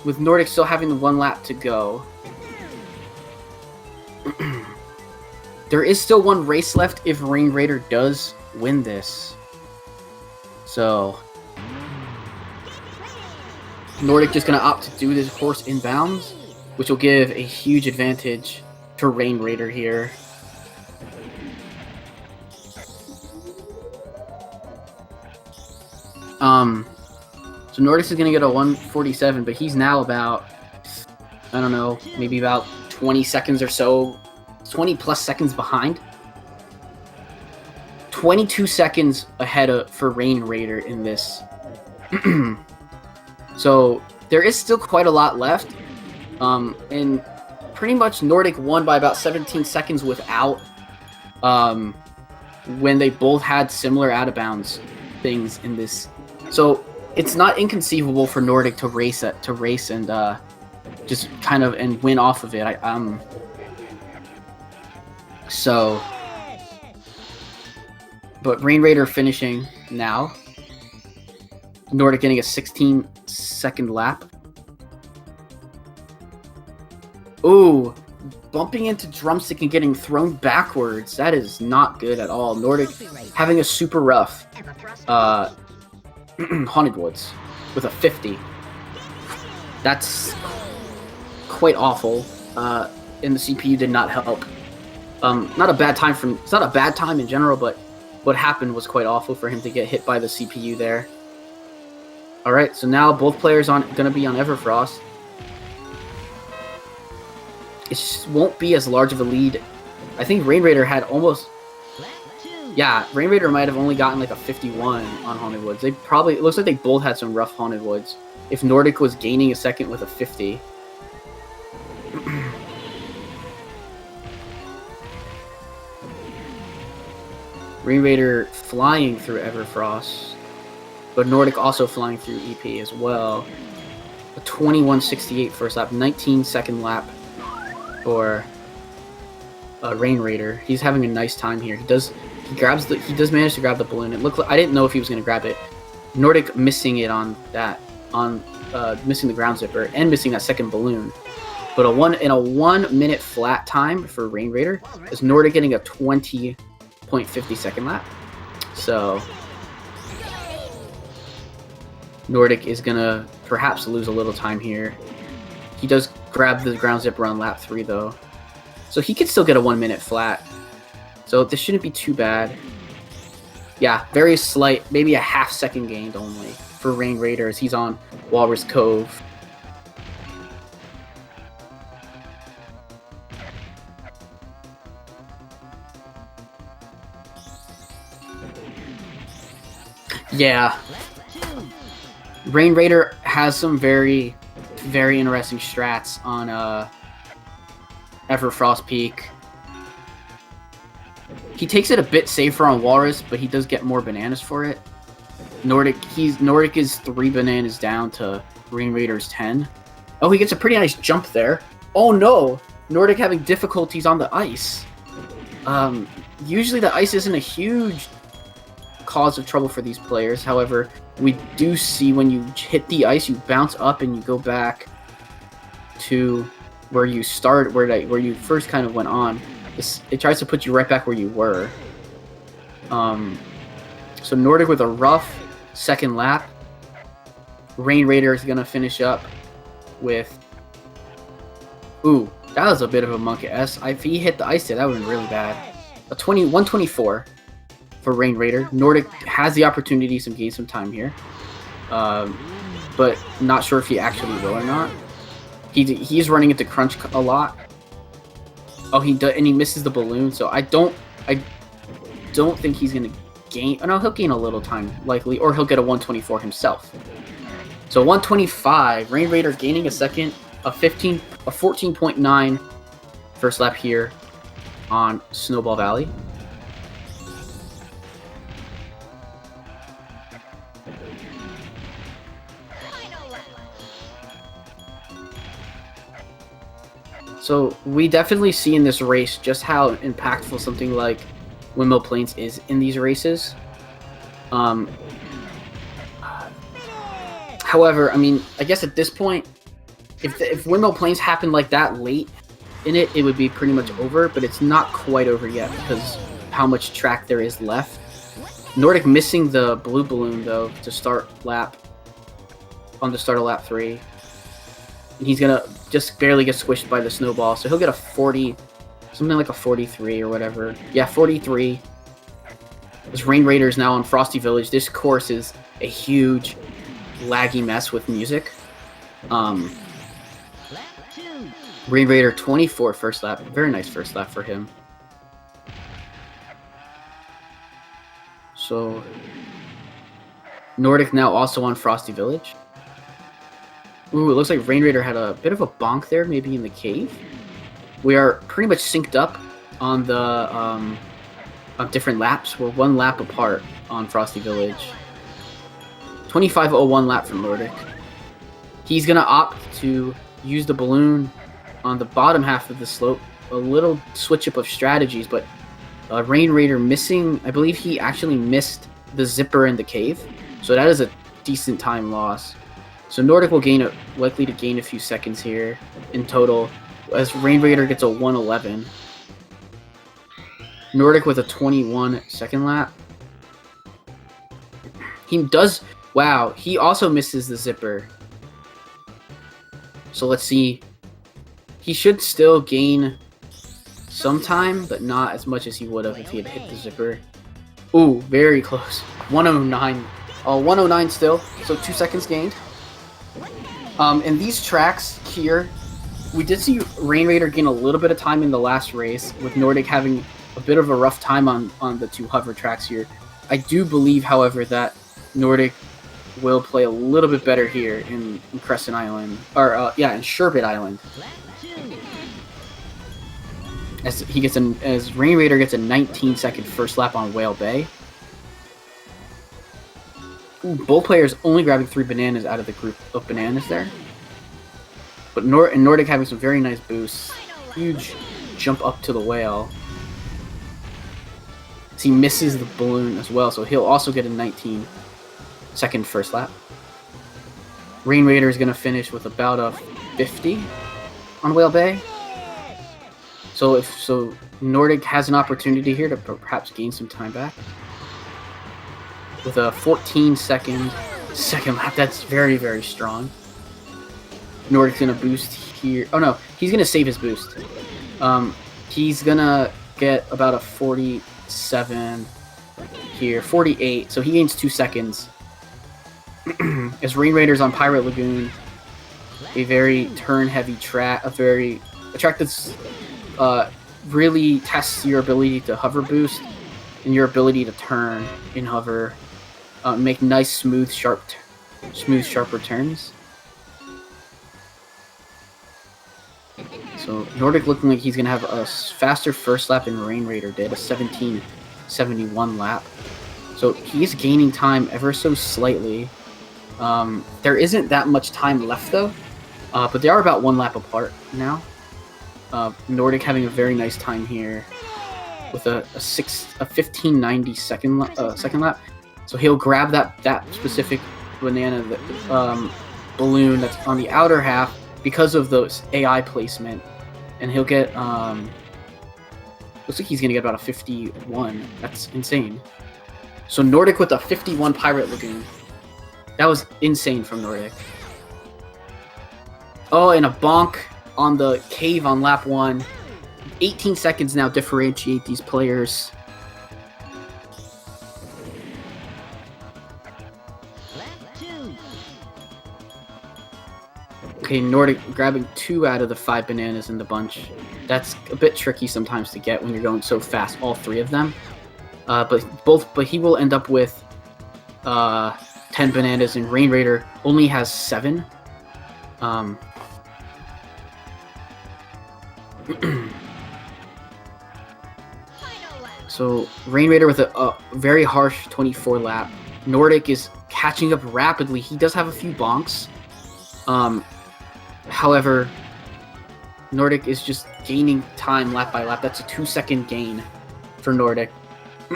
with Nordic still having the 1 lap to go. There is still 1 race left if RainRaider does win this. So Nordic just going to opt to do this horse inbounds, which will give a huge advantage to RainRaider here. So Nordic is going to get a 147, but he's now about, I don't know, maybe about 20 seconds or so, 20 plus seconds behind. 22 seconds ahead for RainRaider in this. So there is still quite a lot left. And pretty much Nordic won by about 17 seconds without when they both had similar out of bounds things in this. So it's not inconceivable for Nordic to race and just kind of and win off of it. So, but RainRaider finishing now. Nordic getting a 16-second lap. Ooh, bumping into Drumstick and getting thrown backwards. That is not good at all. Nordic having a super rough Haunted Woods with a 50. That's quite awful. And the CPU did not help. Not a bad time it's not a bad time in general, but what happened was quite awful for him to get hit by the CPU there. Alright, so now both players gonna be on Everfrost. It just won't be as large of a lead. I think RainRaider had almost... Yeah, RainRaider might have only gotten like a 51 on Haunted Woods. It looks like they both had some rough Haunted Woods. If Nordic was gaining a second with a 50. RainRaider flying through Everfrost, but Nordic also flying through EP as well. A 21.68 first lap, 19-second lap for RainRaider. He's having a nice time here. He does manage to grab the balloon. It looked like, I didn't know if he was going to grab it. Nordic missing it on that, missing the ground zipper and missing that second balloon. But in a 1 minute flat time for RainRaider, is Nordic getting a 20.50 second lap. So Nordic is gonna perhaps lose a little time here. He does grab the ground zipper on lap 3 though, so he could still get a 1 minute flat. So this shouldn't be too bad. Yeah, very slight, maybe a half second gained only for RainRaider as he's on Walrus Cove. Yeah. RainRaider has some very, very interesting strats on Everfrost Peak. He takes it a bit safer on Walrus, but he does get more bananas for it. Nordic is 3 bananas down to RainRaider's 10. Oh, he gets a pretty nice jump there. Oh no! Nordic having difficulties on the ice. Usually the ice isn't a huge cause of trouble for these players. However, we do see when you hit the ice, you bounce up and you go back to where you start, where you first kind of went on. It tries to put you right back where you were. So Nordic with a rough second lap. RainRaider is gonna finish up with. Ooh, that was a bit of a monkey S. If he hit the ice there, that would have been really bad. 124 for RainRaider. Nordic has the opportunity to gain some time here, but not sure if he actually will or not. He's running into crunch a lot. Oh, he does, and he misses the balloon. So I don't think he's gonna gain. Oh no, he'll gain a little time likely, or he'll get a 124 himself. So 125. RainRaider gaining a second, a 14.9 first lap here on Snowball Valley. So we definitely see in this race just how impactful something like Windmill Plains is in these races. However, I mean, I guess at this point, if Windmill Plains happened like that late in it, it would be pretty much over, but it's not quite over yet because how much track there is left. Nordic missing the blue balloon though to start lap on the start of lap 3. And he's gonna just barely get squished by the snowball, so he'll get a 40, something like a 43 or whatever. Yeah, 43. This RainRaider is now on Frosty Village. This course is a huge laggy mess with music. RainRaider 24 first lap. Very nice first lap for him. So Nordic now also on Frosty Village. Ooh, it looks like RainRaider had a bit of a bonk there, maybe in the cave. We are pretty much synced up on the on different laps. We're one lap apart on Frosty Village. 25.01 lap from Nordic. He's gonna opt to use the balloon on the bottom half of the slope. A little switch up of strategies, but RainRaider missing. I believe he actually missed the zipper in the cave, so that is a decent time loss. So Nordic will likely to gain a few seconds here in total, as RainRaider gets a 111. Nordic with a 21 second lap. He does. Wow, he also misses the zipper. So let's see. He should still gain some time, but not as much as he would have if he had hit the zipper. Ooh, very close. 109. 109 still, so 2 seconds gained. In these tracks here, we did see RainRaider gain a little bit of time in the last race, with Nordic having a bit of a rough time on the 2 hover tracks here. I do believe, however, that Nordic will play a little bit better here in Crescent Island, or in Sherbet Island. As RainRaider gets a 19-second first lap on Whale Bay. Ooh, both players only grabbing 3 bananas out of the group of bananas there. But Nordic having some very nice boosts. Huge jump up to the whale. As he misses the balloon as well, so he'll also get a 19-second first lap. RainRaider is going to finish with about a 50 on Whale Bay. So Nordic has an opportunity here to perhaps gain some time back. With a 14-second second lap, that's very, very strong. Nordic's gonna boost here. Oh no, he's gonna save his boost. He's gonna get about a 47 here, 48. So he gains 2 seconds. As RainRaider's on Pirate Lagoon, a very turn-heavy track, a track that's really tests your ability to hover boost and your ability to turn in hover. Make nice, smooth, sharp returns. So Nordic looking like he's gonna have a faster first lap than RainRaider did, a 17:71 lap. So he's gaining time ever so slightly. There isn't that much time left though, but they are about 1 lap apart now. Nordic having a very nice time here with a 15:90 second lap. So he'll grab that specific banana, balloon that's on the outer half because of those AI placement, and he'll get looks like he's gonna get about a 51. That's insane. So Nordic with a 51 Pirate Lagoon. That was insane from Nordic. Oh, and a bonk on the cave on lap 1. 18 seconds now differentiate these players. Okay, Nordic grabbing 2 out of the 5 bananas in the bunch. That's a bit tricky sometimes to get when you're going so fast, all 3 of them. But he will end up with 10 bananas, and RainRaider only has 7. So RainRaider with a very harsh 24 lap. Nordic is catching up rapidly. He does have a few bonks. However, Nordic is just gaining time lap by lap. That's a 2-second gain for Nordic.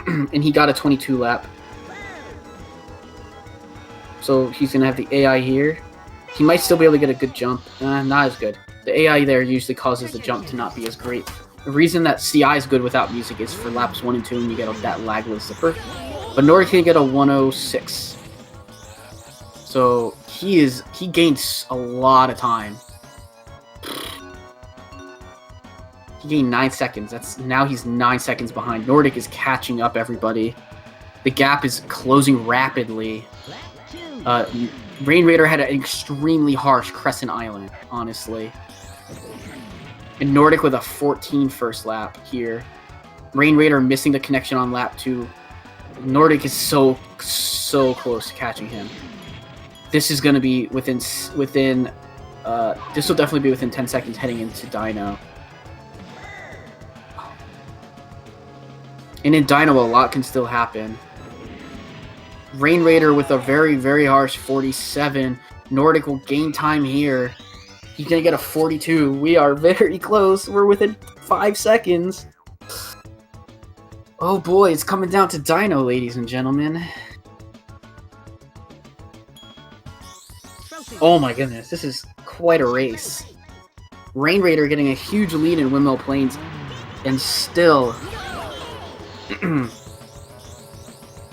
And he got a 22 lap. So he's going to have the AI here. He might still be able to get a good jump. Not as good. The AI there usually causes the jump to not be as great. The reason that CI is good without music is for laps 1 and 2 and you get that lagless zipper. But Nordic can get a 106. So he gains a lot of time. He gained 9 seconds. Now he's 9 seconds behind. Nordic is catching up everybody. The gap is closing rapidly. RainRaider had an extremely harsh Crescent Island, honestly. And Nordic with a 14 first lap here. RainRaider missing the connection on lap 2. Nordic is so close to catching him. This is going to be within this will definitely be within 10 seconds heading into Dino. And in Dino, a lot can still happen. RainRaider with a very, very harsh 47. Nordic will gain time here. He's going to get a 42. We are very close. We're within 5 seconds. Oh boy, it's coming down to Dino, ladies and gentlemen. Oh my goodness, this is quite a race. RainRaider getting a huge lead in Windmill Plains, and still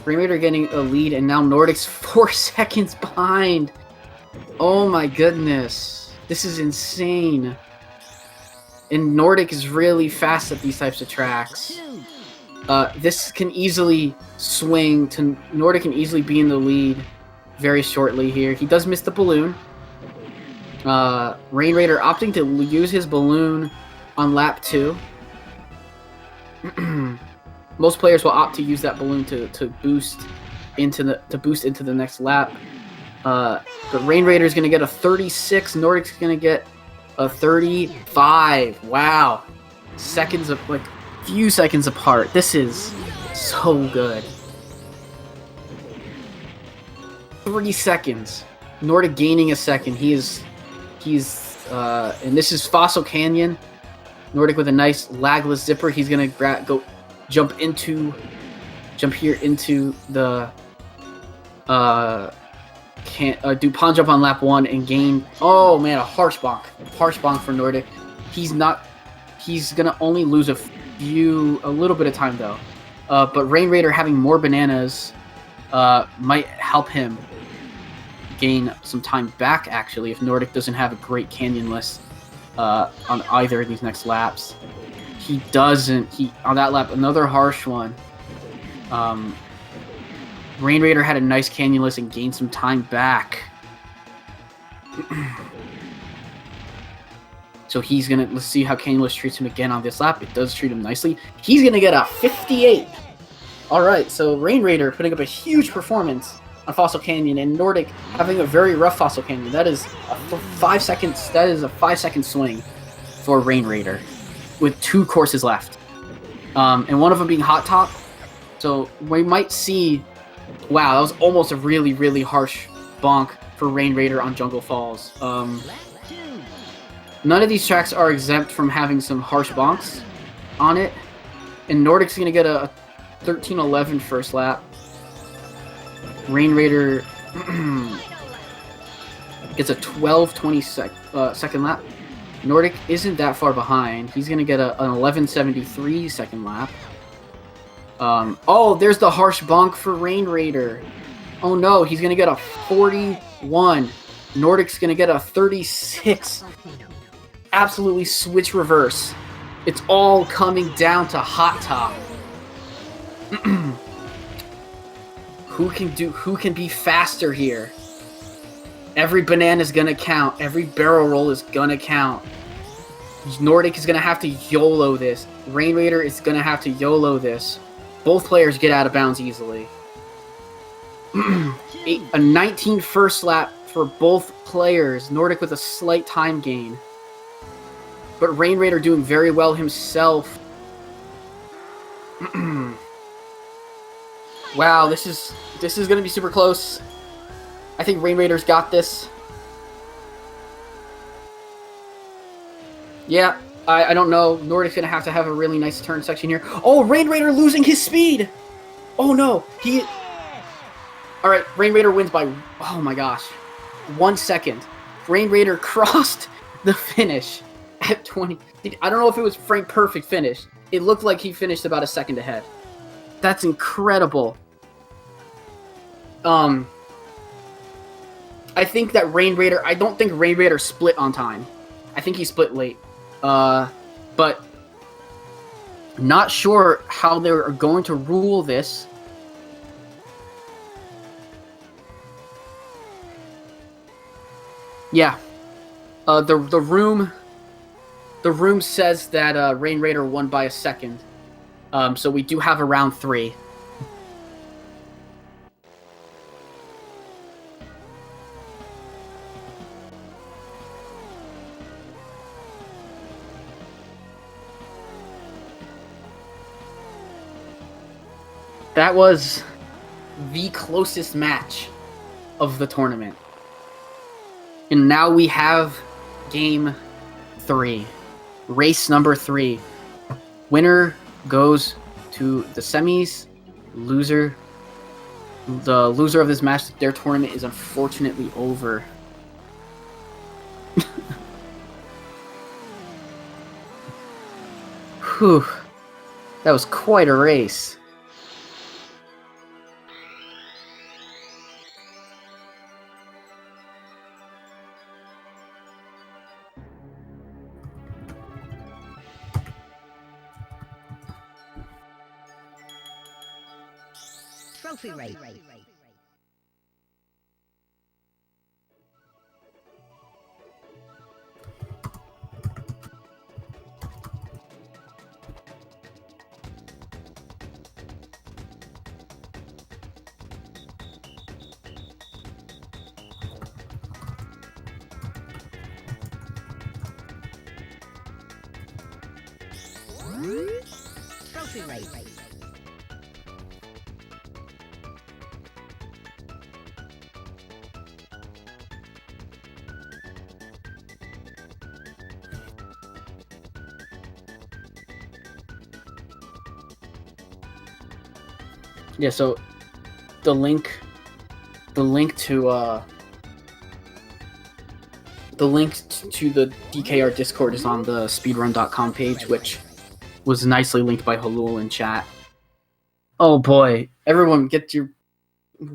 RainRaider getting a lead, and now Nordic's 4 seconds behind. Oh my goodness, this is insane. And Nordic is really fast at these types of tracks. This can easily swing to Nordic, can easily be in the lead very shortly here. He does miss the balloon. RainRaider opting to use his balloon on lap 2. Most players will opt to use that balloon to boost into the next lap. But RainRaider is going to get a 36. Nordic's going to get a 35. Wow, few seconds apart. This is so good. 3 seconds. Nordic gaining a second. He's and this is Fossil Canyon. Nordic with a nice lagless zipper. He's gonna jump here into the do pond jump on lap 1 and gain. Oh man, a harsh bonk for Nordic. He's gonna only lose a little bit of time though. But RainRaider having more bananas might help him gain some time back, actually, if Nordic doesn't have a great canyon list on either of these next laps. He doesn't. On that lap, another harsh one. RainRaider had a nice canyon list and gained some time back. So let's see how canyon list treats him again on this lap. It does treat him nicely. He's gonna get a 58. All right, so RainRaider putting up a huge performance on Fossil Canyon, and Nordic having a very rough Fossil Canyon. That is a 5 seconds. That is a 5-second swing for RainRaider, with 2 courses left, and one of them being Hot Top. So we might see. Wow, that was almost a really, really harsh bonk for RainRaider on Jungle Falls. None of these tracks are exempt from having some harsh bonks on it, and Nordic's gonna get a 13:11 first lap. RainRaider gets a 12:20 second lap. Nordic isn't that far behind. He's gonna get an 11:73 second lap. Oh, there's the harsh bonk for RainRaider. Oh no, he's gonna get a 41. Nordic's gonna get a 36. Absolutely switch reverse. It's all coming down to hot top. Who can be faster here? Every banana's gonna count. Every barrel roll is gonna count. Nordic is gonna have to YOLO this. RainRaider is gonna have to YOLO this. Both players get out of bounds easily. A 19 first lap for both players. Nordic with a slight time gain. But RainRaider doing very well himself. Wow, this is gonna be super close. I think RainRaider's got this. Yeah, I don't know. Nordic's gonna have to have a really nice turn section here. Oh, RainRaider losing his speed! Oh no, Alright, RainRaider wins by, oh my gosh, 1 second. RainRaider crossed the finish at 20. I don't know if it was frame perfect finish. It looked like he finished about a second ahead. That's incredible. I think that RainRaider, I don't think RainRaider split on time. I think he split late. But not sure how they're going to rule this. Yeah. The room says that RainRaider won by a second. So we do have a round 3. That was the closest match of the tournament. And now we have game 3. Race number 3. Winner goes to the semis. The loser of this match, their tournament is unfortunately over. Whew. That was quite a race.
Trophy race. Trophy race.
Yeah, so the link to the DKR Discord is on the speedrun.com page, which was nicely linked by Halul in chat. Oh boy, everyone get your...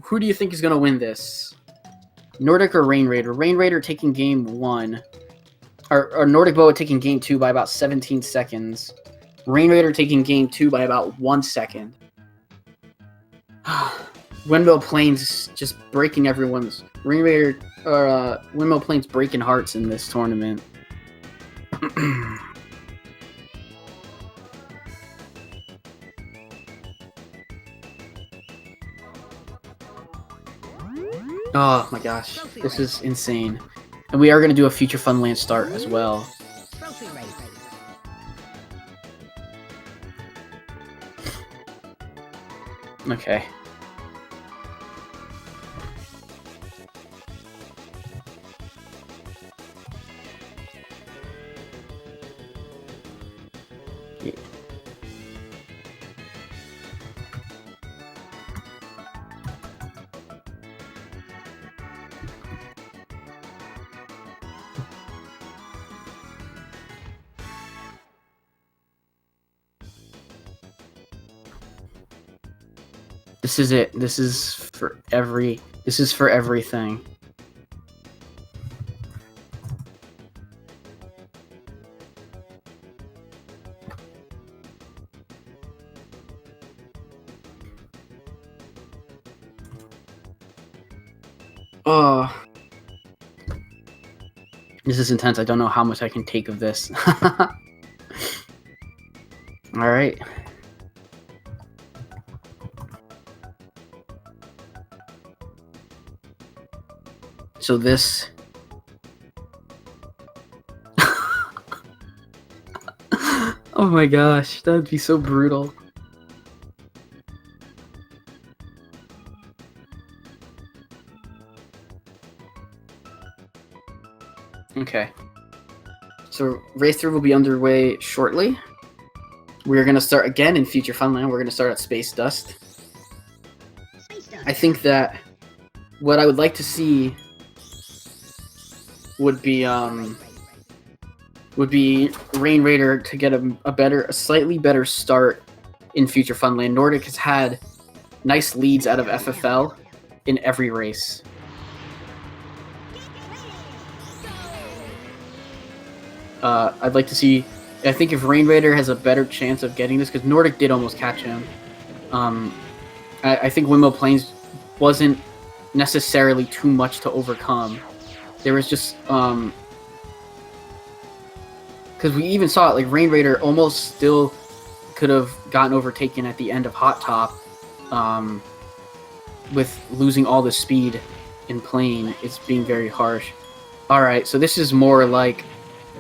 Who do you think is going to win this? Nordic or RainRaider? RainRaider taking game 1. Or NordicBoa taking game 2 by about 17 seconds. RainRaider taking game 2 by about 1 second. Windmill Plains just breaking everyone's... RainRaider... Windmill Plains breaking hearts in this tournament. Oh my gosh, this is insane. And we are going to do a Future Funland start as well.
Trophy race.
Okay. Yeah. This is it. This is for everything. Oh. This is intense. I don't know how much I can take of this. Alright. So this... Oh my gosh, that would be so brutal. Okay. So race 3 will be underway shortly. We're going to start again in Future Funland. We're going to start at Space Dust. I think that what I would like to see would be RainRaider to get a slightly better start in Future Funland. Nordic has had nice leads out of FFL in every race. I'd like to see. I think if RainRaider has a better chance of getting this, because Nordic did almost catch him. I think Windmill Plains wasn't necessarily too much to overcome. There was just because we even saw it, like RainRaider almost still could have gotten overtaken at the end of Hot Top, with losing all the speed in plane. It's being very harsh. All right, so this is more like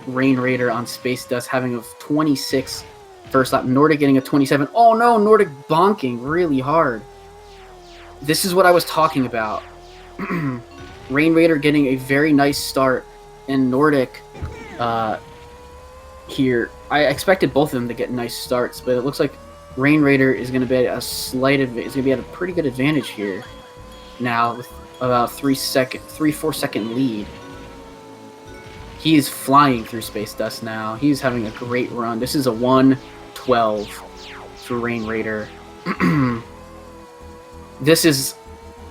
RainRaider on Space Dust having a 26 first lap. Nordic getting a 27. Oh no, Nordic bonking really hard. This is what I was talking about. RainRaider getting a very nice start, and Nordic here. I expected both of them to get nice starts, but it looks like RainRaider is going to be at a slight advantage. Is going to be at a pretty good advantage here now with about 3-4 second lead. He is flying through Space Dust now. He's having a great run. This is a 1:12 for RainRaider. This is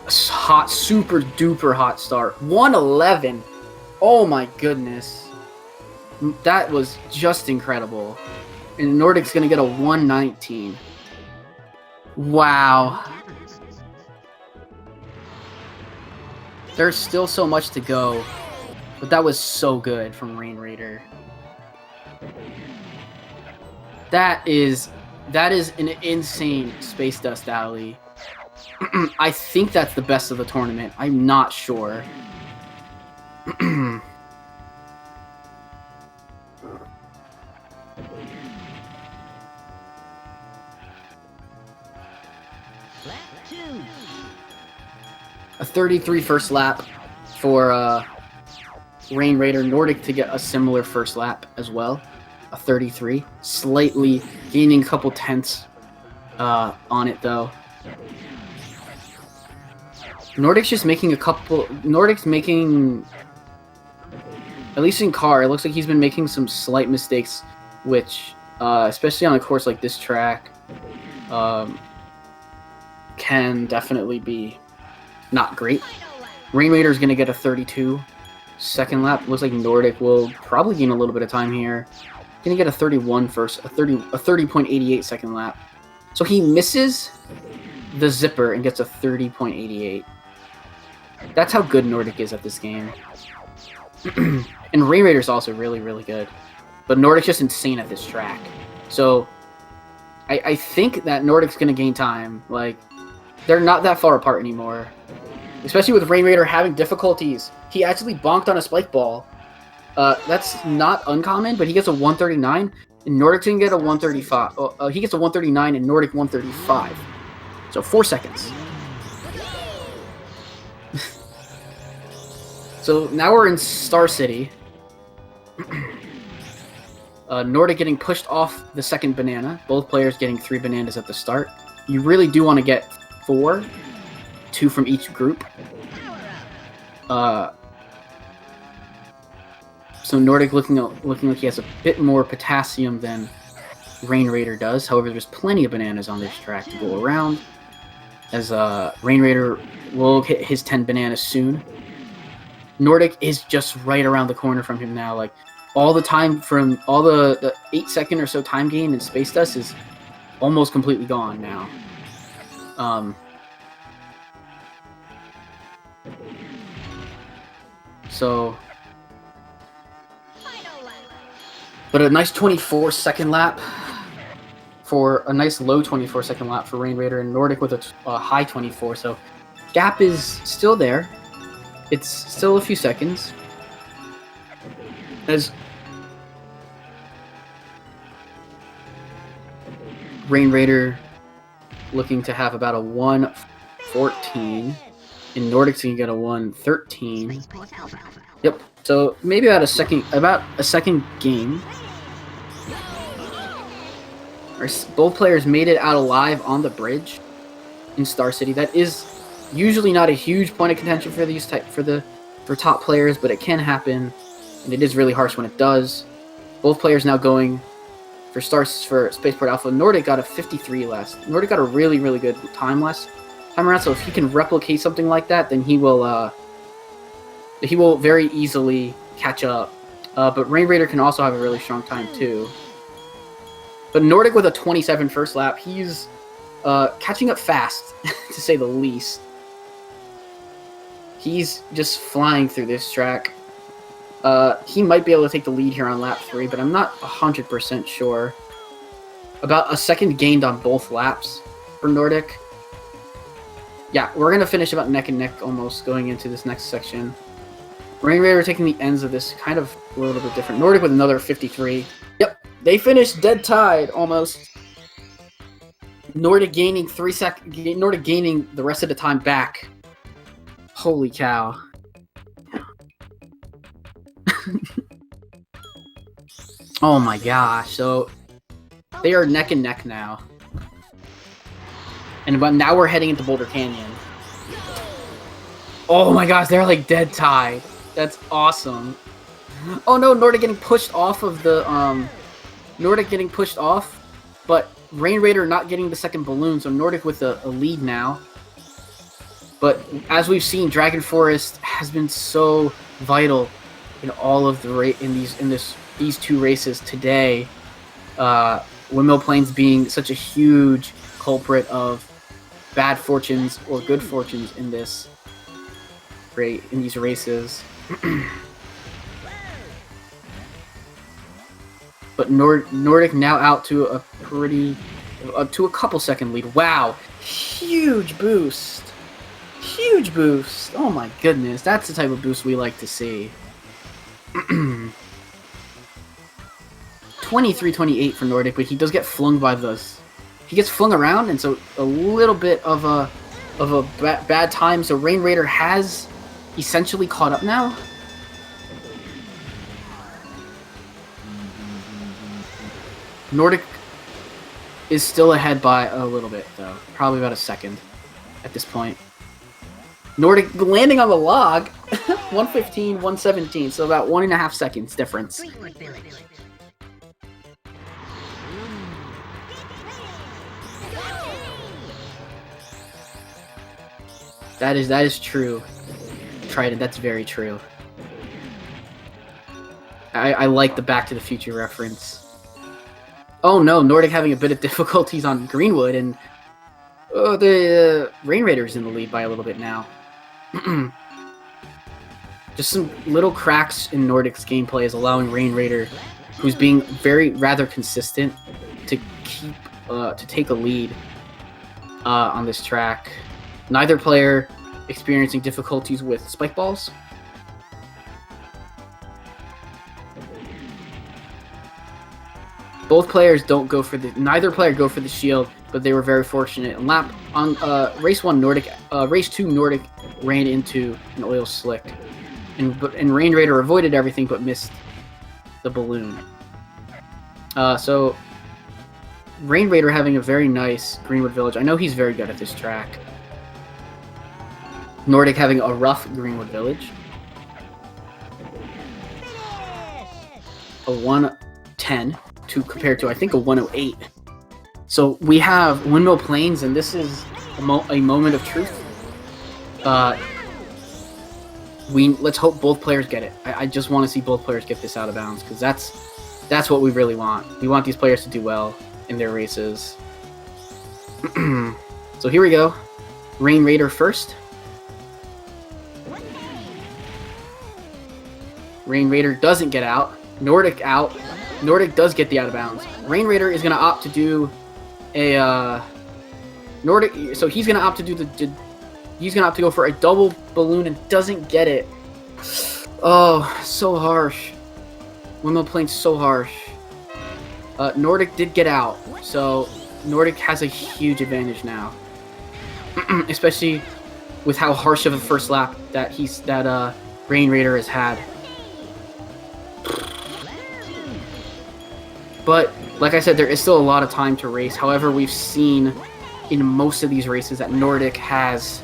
a hot, super duper hot start. 1:11. Oh my goodness. That was just incredible. And Nordic's going to get a 1:19. Wow. There's still so much to go. But that was so good from RainRaider. That is an insane Space Dust alley. I think that's the best of the tournament. I'm not sure. A 33 first lap for RainRaider. Nordic to get a similar first lap as well, a 33, slightly gaining a couple tenths on it though. Nordic's just making Nordic's making, at least in car, it looks like he's been making some slight mistakes, which especially on a course like this track can definitely be not great. RainRaider is going to get a 32 second lap. Looks like Nordic will probably gain a little bit of time here. Gonna get a 31 first, a 30.88 second lap. So he misses the zipper and gets a 30.88. That's how good Nordic is at this game. And RainRaider's also really, really good. But Nordic's just insane at this track. So I think that Nordic's gonna gain time. Like, they're not that far apart anymore. Especially with RainRaider having difficulties. He actually bonked on a spike ball. That's not uncommon, but he gets a 139, and Nordic can get a 135. He gets a 139, and Nordic 135. So 4 seconds. So now we're in Star City. Nordic getting pushed off the second banana. Both players getting 3 bananas at the start. You really do want to get 4. 2 from each group. So Nordic looking like he has a bit more potassium than RainRaider does. However, there's plenty of bananas on this track to go around. as RainRaider will hit his 10 bananas soon. Nordic is just right around the corner from him now. Like, all the time from all the 8-second or so time gain in Space Dust is almost completely gone now. So, but a nice 24-second lap for a nice low 24-second lap for RainRaider, and Nordic with a high 24. So, gap is still there. It's still a few seconds. As RainRaider looking to have about a 1:14, and Nordic's gonna get a 1:13. Yep. So maybe about a second game. Both players made it out alive on the bridge in Star City. That is usually not a huge point of contention for these for top players, but it can happen, and it is really harsh when it does. Both players now going for Spaceport Alpha. Nordic got a 53 last. Nordic got a really, really good time around. So if he can replicate something like that, then he will very easily catch up. But RainRaider can also have a really strong time too. But Nordic with a 27 first lap, he's catching up fast, to say the least. He's just flying through this track. He might be able to take the lead here on lap 3, but I'm not 100% sure. About a second gained on both laps for Nordic. Yeah, we're going to finish about neck and neck almost going into this next section. RainRaider taking the ends of this, kind of a little bit different. Nordic with another 53. Yep, they finished dead tied almost. Nordic gaining Nordic gaining the rest of the time back. Holy cow. Oh my gosh, so they are neck and neck now. But now we're heading into Boulder Canyon. Oh my gosh, they're like dead tied. That's awesome. Oh no, Nordic getting pushed off of the Nordic getting pushed off, but RainRaider not getting the second balloon, so Nordic with a lead now. But as we've seen, Dragon Forest has been so vital in all of the these two races today. Windmill Plains being such a huge culprit of bad fortunes or good fortunes in these races. But Nordic now out to a couple second lead. Wow, huge boost. Huge boost. Oh my goodness, that's the type of boost we like to see. 23-28 for Nordic, but he does get flung by this. He gets flung around, and so a little bit of a bad time. So RainRaider has essentially caught up now. Nordic is still ahead by a little bit, though. Probably about a second at this point. Nordic landing on the log, 1:15, 1:17, so about 1.5 seconds difference. That is true, Trident. That's very true. I like the Back to the Future reference. Oh no, Nordic having a bit of difficulties on Greenwood, and the RainRaider's in the lead by a little bit now. Just some little cracks in Nordic's gameplay is allowing RainRaider, who's being rather consistent, to take a lead on this track. Neither player experiencing difficulties with spike balls. Both players neither player go for the shield, but they were very fortunate. On race 1, race 2, Nordic ran into an oil slick, and RainRaider avoided everything but missed the balloon. So RainRaider having a very nice Greenwood Village. I know he's very good at this track. Nordic having a rough Greenwood Village. A 1:10 compared to, I think, a 1:08. So we have Windmill Plains, and this is a moment of truth. Let's hope both players get it. I just want to see both players get this out of bounds, because that's what we really want. We want these players to do well in their races. So here we go. RainRaider first. RainRaider doesn't get out. Nordic out. Nordic does get the out of bounds. RainRaider is going to opt to do a Nordic. So he's going to opt to do he's going to opt to go for a double balloon and doesn't get it. Oh, so harsh. Windmill playing so harsh. Nordic did get out, so Nordic has a huge advantage now. Especially with how harsh of a first lap that RainRaider has had. But like I said, there is still a lot of time to race. However, we've seen in most of these races that Nordic has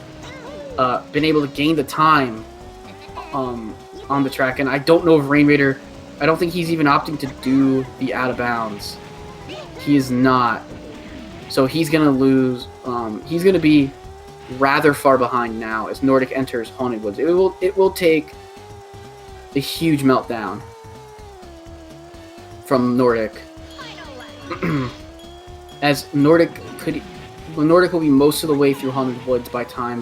been able to gain the time on the track, and I don't know if RainRaider. I don't think he's even opting to do the out of bounds. He is not. So he's gonna lose. He's gonna be rather far behind now as Nordic enters Haunted Woods. It will take a huge meltdown from Nordic. As Nordic will be most of the way through Haunted Woods by time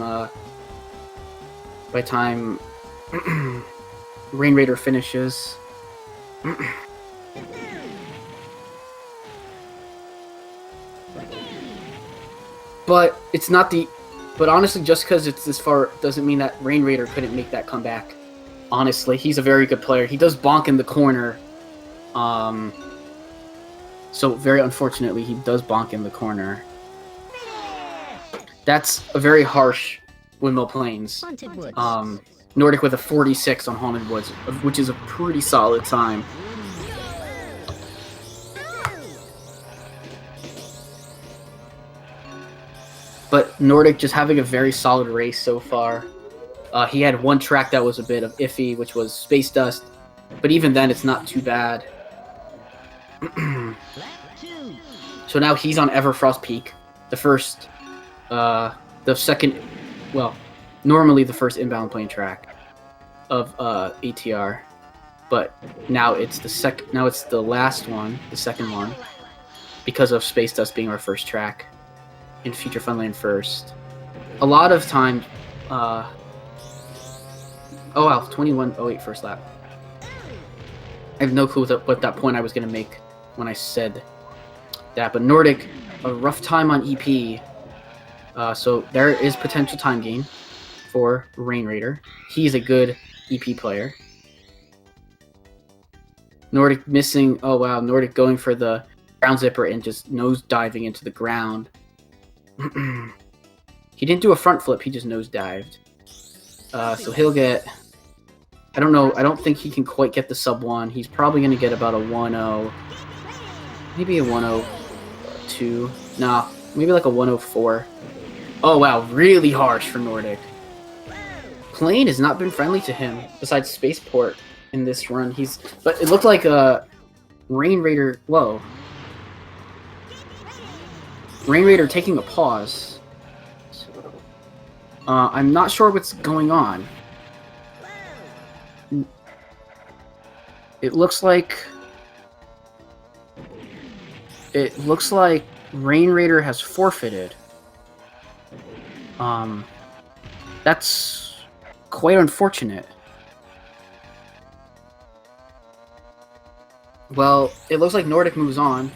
RainRaider finishes. But it's not the. But honestly, just because it's this far doesn't mean that RainRaider couldn't make that comeback. Honestly, he's a very good player. He does bonk in the corner. So very unfortunately, he does bonk in the corner. That's a very harsh Windmill Plains.
Haunted Woods.
Nordic with a 46 on Haunted Woods, which is a pretty solid time. But Nordic just having a very solid race so far. He had one track that was a bit of iffy, which was Space Dust. But even then, it's not too bad. So now he's on Everfrost Peak. The second, well, normally the first inbound plane track of ATR. But now it's the last one, the second one, because of Space Dust being our first track. In Future Funland first. A lot of times, oh wow, 21:08 first lap. I have no clue what that point I was going to make when I said that, but Nordic, a rough time on EP, so there is potential time gain for RainRaider. He's a good EP player. Nordic missing, oh wow, Nordic going for the ground zipper and just nose diving into the ground. He didn't do a front flip, he just nose dived. So he'll get, I don't know, I don't think he can quite get the sub 1. He's probably going to get about a 1-0, maybe a 1-0-2. Nah, maybe like a 1-0-4. Oh wow, really harsh for Nordic. Plane has not been friendly to him, besides Spaceport in this run. But it looked like a RainRaider, whoa. RainRaider taking a pause. I'm not sure what's going on. It looks like RainRaider has forfeited. That's quite unfortunate. Well, it looks like Nordic moves on.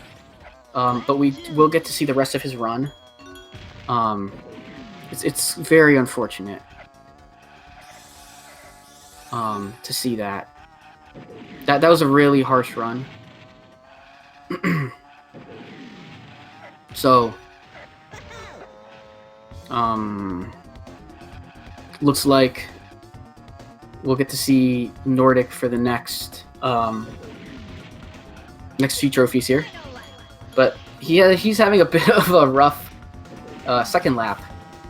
But we will get to see the rest of his run. It's very unfortunate to see that. That was a really harsh run. So, looks like we'll get to see Nordic for the next few trophies here. But he's having a bit of a rough second lap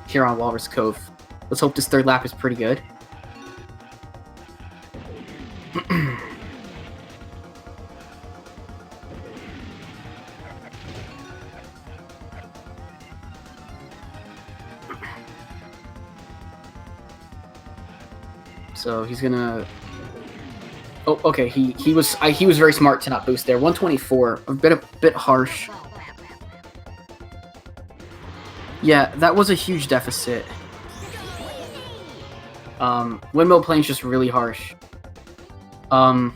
here on Walrus Cove. Let's hope this third lap is pretty good. So he's gonna. Oh, okay. He was very smart to not boost there. 124, a bit harsh. Yeah, that was a huge deficit. Windmill playing's just really harsh. I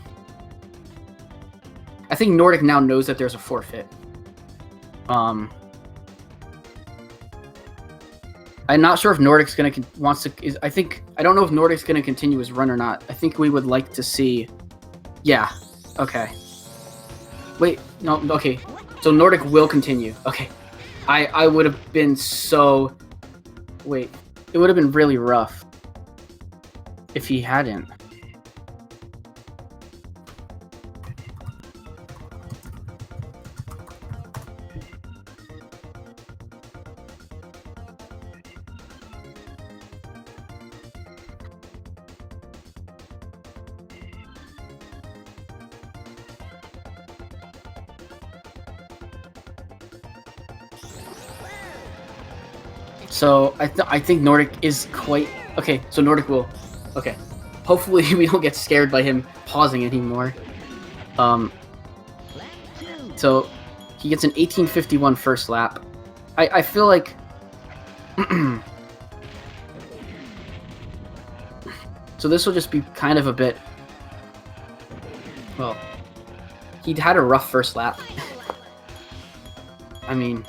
think Nordic now knows that there's a forfeit. I'm not sure if Nordic's gonna I don't know if Nordic's gonna continue his run or not. I think we would like to see. Yeah. Okay. Wait. No. Okay. So Nordic will continue. Okay. I would have been so. Wait. It would have been really rough if he hadn't. So I think Nordic is quite okay. So Nordic will, okay. Hopefully we don't get scared by him pausing anymore. So he gets an 18:51 first lap. I feel like so this will just be kind of a bit. Well, he'd had a rough first lap. I mean,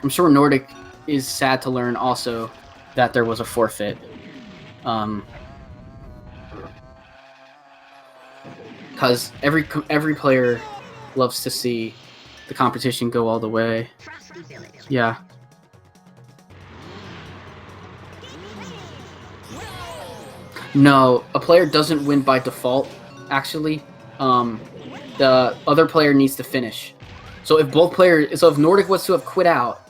I'm sure Nordic is sad to learn also that there was a forfeit. Because every player loves to see the competition go all the way. Yeah. No, a player doesn't win by default, actually. The other player needs to finish. So if Nordic was to have quit out,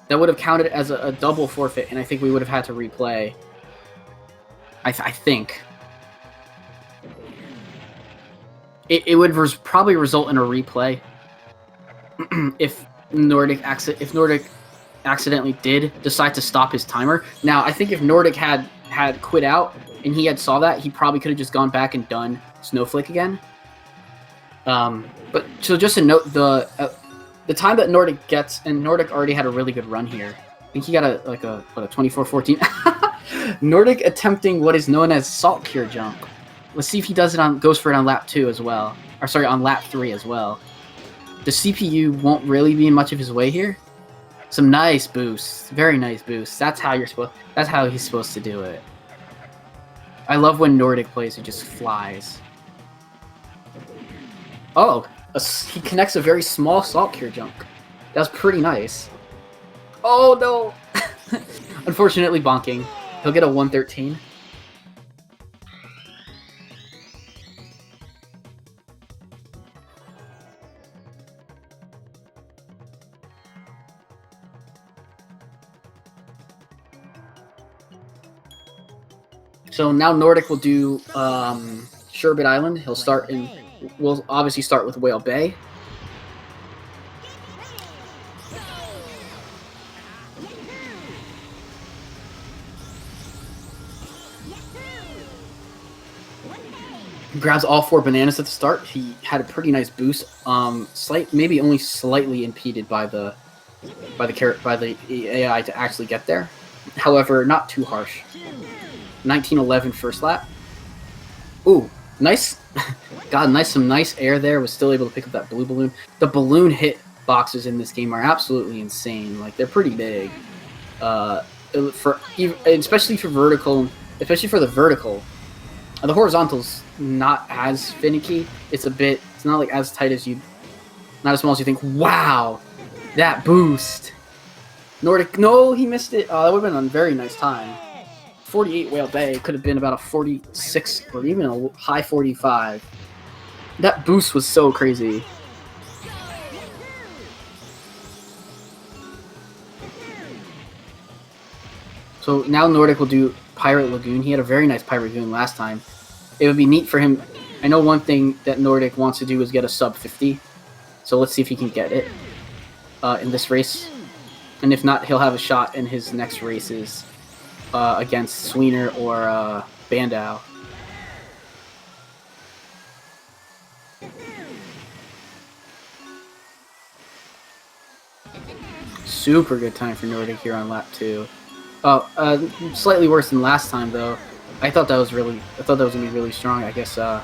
that would have counted as a double forfeit, and I think we would have had to replay. I think. It would probably result in a replay if Nordic accidentally did decide to stop his timer. Now, I think if Nordic had quit out and he had saw that, he probably could have just gone back and done Snowflake again. But so just to note, the time that Nordic gets, and Nordic already had a really good run here. I think he got a 24-14. Nordic attempting what is known as salt cure jump. Let's see if he goes for it on lap 2 as well. Or sorry, on lap 3 as well. The CPU won't really be in much of his way here. Some nice boosts, very nice boosts. That's how he's supposed to do it. I love when Nordic plays; it just flies. Oh, he connects a very small salt cure jump. That's pretty nice. Oh no! Unfortunately, bonking. He'll get a 113. So now Nordic will do Sherbet Island. We'll obviously start with Whale Bay. He grabs all 4 bananas at the start. He had a pretty nice boost. Maybe only slightly impeded by the AI to actually get there. However, not too harsh. 1911 first lap. Ooh, nice. Got some nice air there. Was still able to pick up that blue balloon. The balloon hit boxes in this game are absolutely insane. Like, they're pretty big. Especially for vertical, especially for the vertical. The horizontal's not as finicky. It's not like as tight as not as small as you think. Wow, that boost. Nordic, no, he missed it. That would have been a very nice time. 48 Whale Bay could have been about a 46 or even a high 45. That boost was so crazy. So now Nordic will do Pirate Lagoon. He had a very nice Pirate Lagoon last time. It would be neat for him. I know one thing that Nordic wants to do is get a sub 50. So let's see if he can get it in this race. And if not, he'll have a shot in his next races. against Sweener or Bandau. Super good time for Nordic here on lap 2. Slightly worse than last time though. I thought that was gonna be really strong. I guess I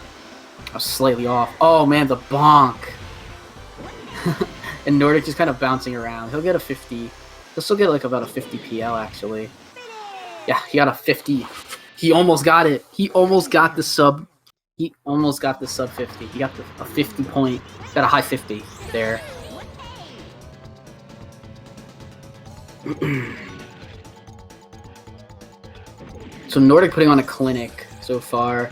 was slightly off. Oh man, the bonk! And Nordic just kind of bouncing around. He'll get a 50. He'll still get like about a 50 PL actually. Yeah, he got a 50. He almost got it. He almost got the sub. He almost got the sub 50. He got a 50 point. Got a high 50 there. So Nordic putting on a clinic so far.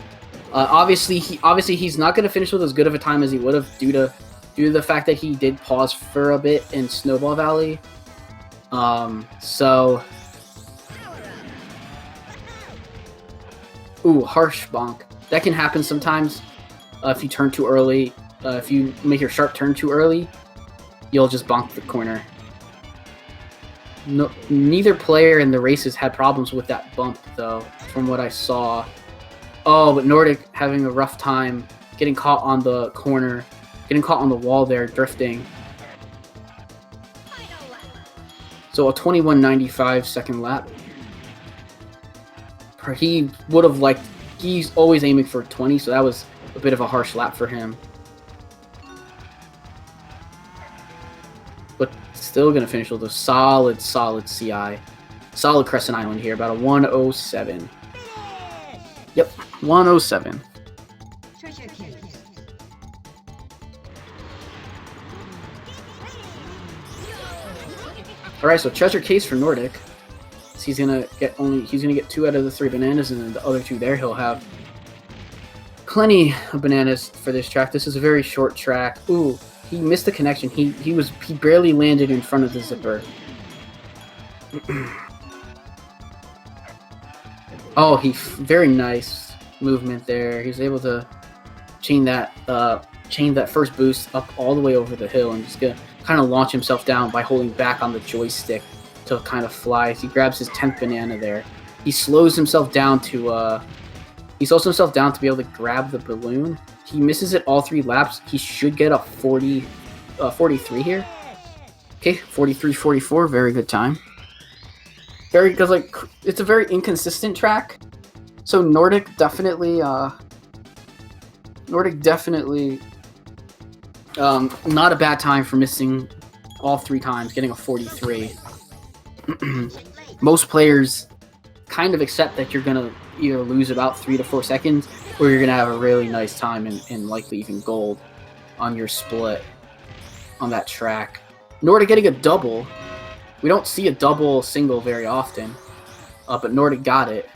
Obviously he's not gonna finish with as good of a time as he would have due to the fact that he did pause for a bit in Snowball Valley. Ooh, harsh bonk. That can happen sometimes if you turn too early. If you make your sharp turn too early, you'll just bonk the corner. No, neither player in the races had problems with that bump, though, from what I saw. Oh, but Nordic having a rough time getting caught on the corner, getting caught on the wall there, drifting. So a 21.95 second lap. He would have liked, he's always aiming for 20, so that was a bit of a harsh lap for him. But still going to finish with a solid CI. Solid Crescent Island here, about a 107. Yep, 107. Alright, so treasure case for Nordic. He's gonna get 2 out of the 3 bananas, and then the other 2 there he'll have plenty of bananas for this track. This is a very short track. Ooh, he missed the connection. He barely landed in front of the zipper. Oh, very nice movement there. He was able to chain that first boost up all the way over the hill and just gonna kind of launch himself down by holding back on the joystick to kind of fly. He grabs his 10th banana there. He slows himself down to be able to grab the balloon. He misses it all 3 laps. He should get a 43 here. Okay, 43-44, very good time. Because like it's a very inconsistent track. So Nordic definitely not a bad time for missing all 3 times, getting a 43. Most players kind of accept that you're gonna either lose about 3 to 4 seconds, or you're gonna have a really nice time and likely even gold on your split on that track. Nordic getting a double. We don't see a double single very often, but Nordic got it.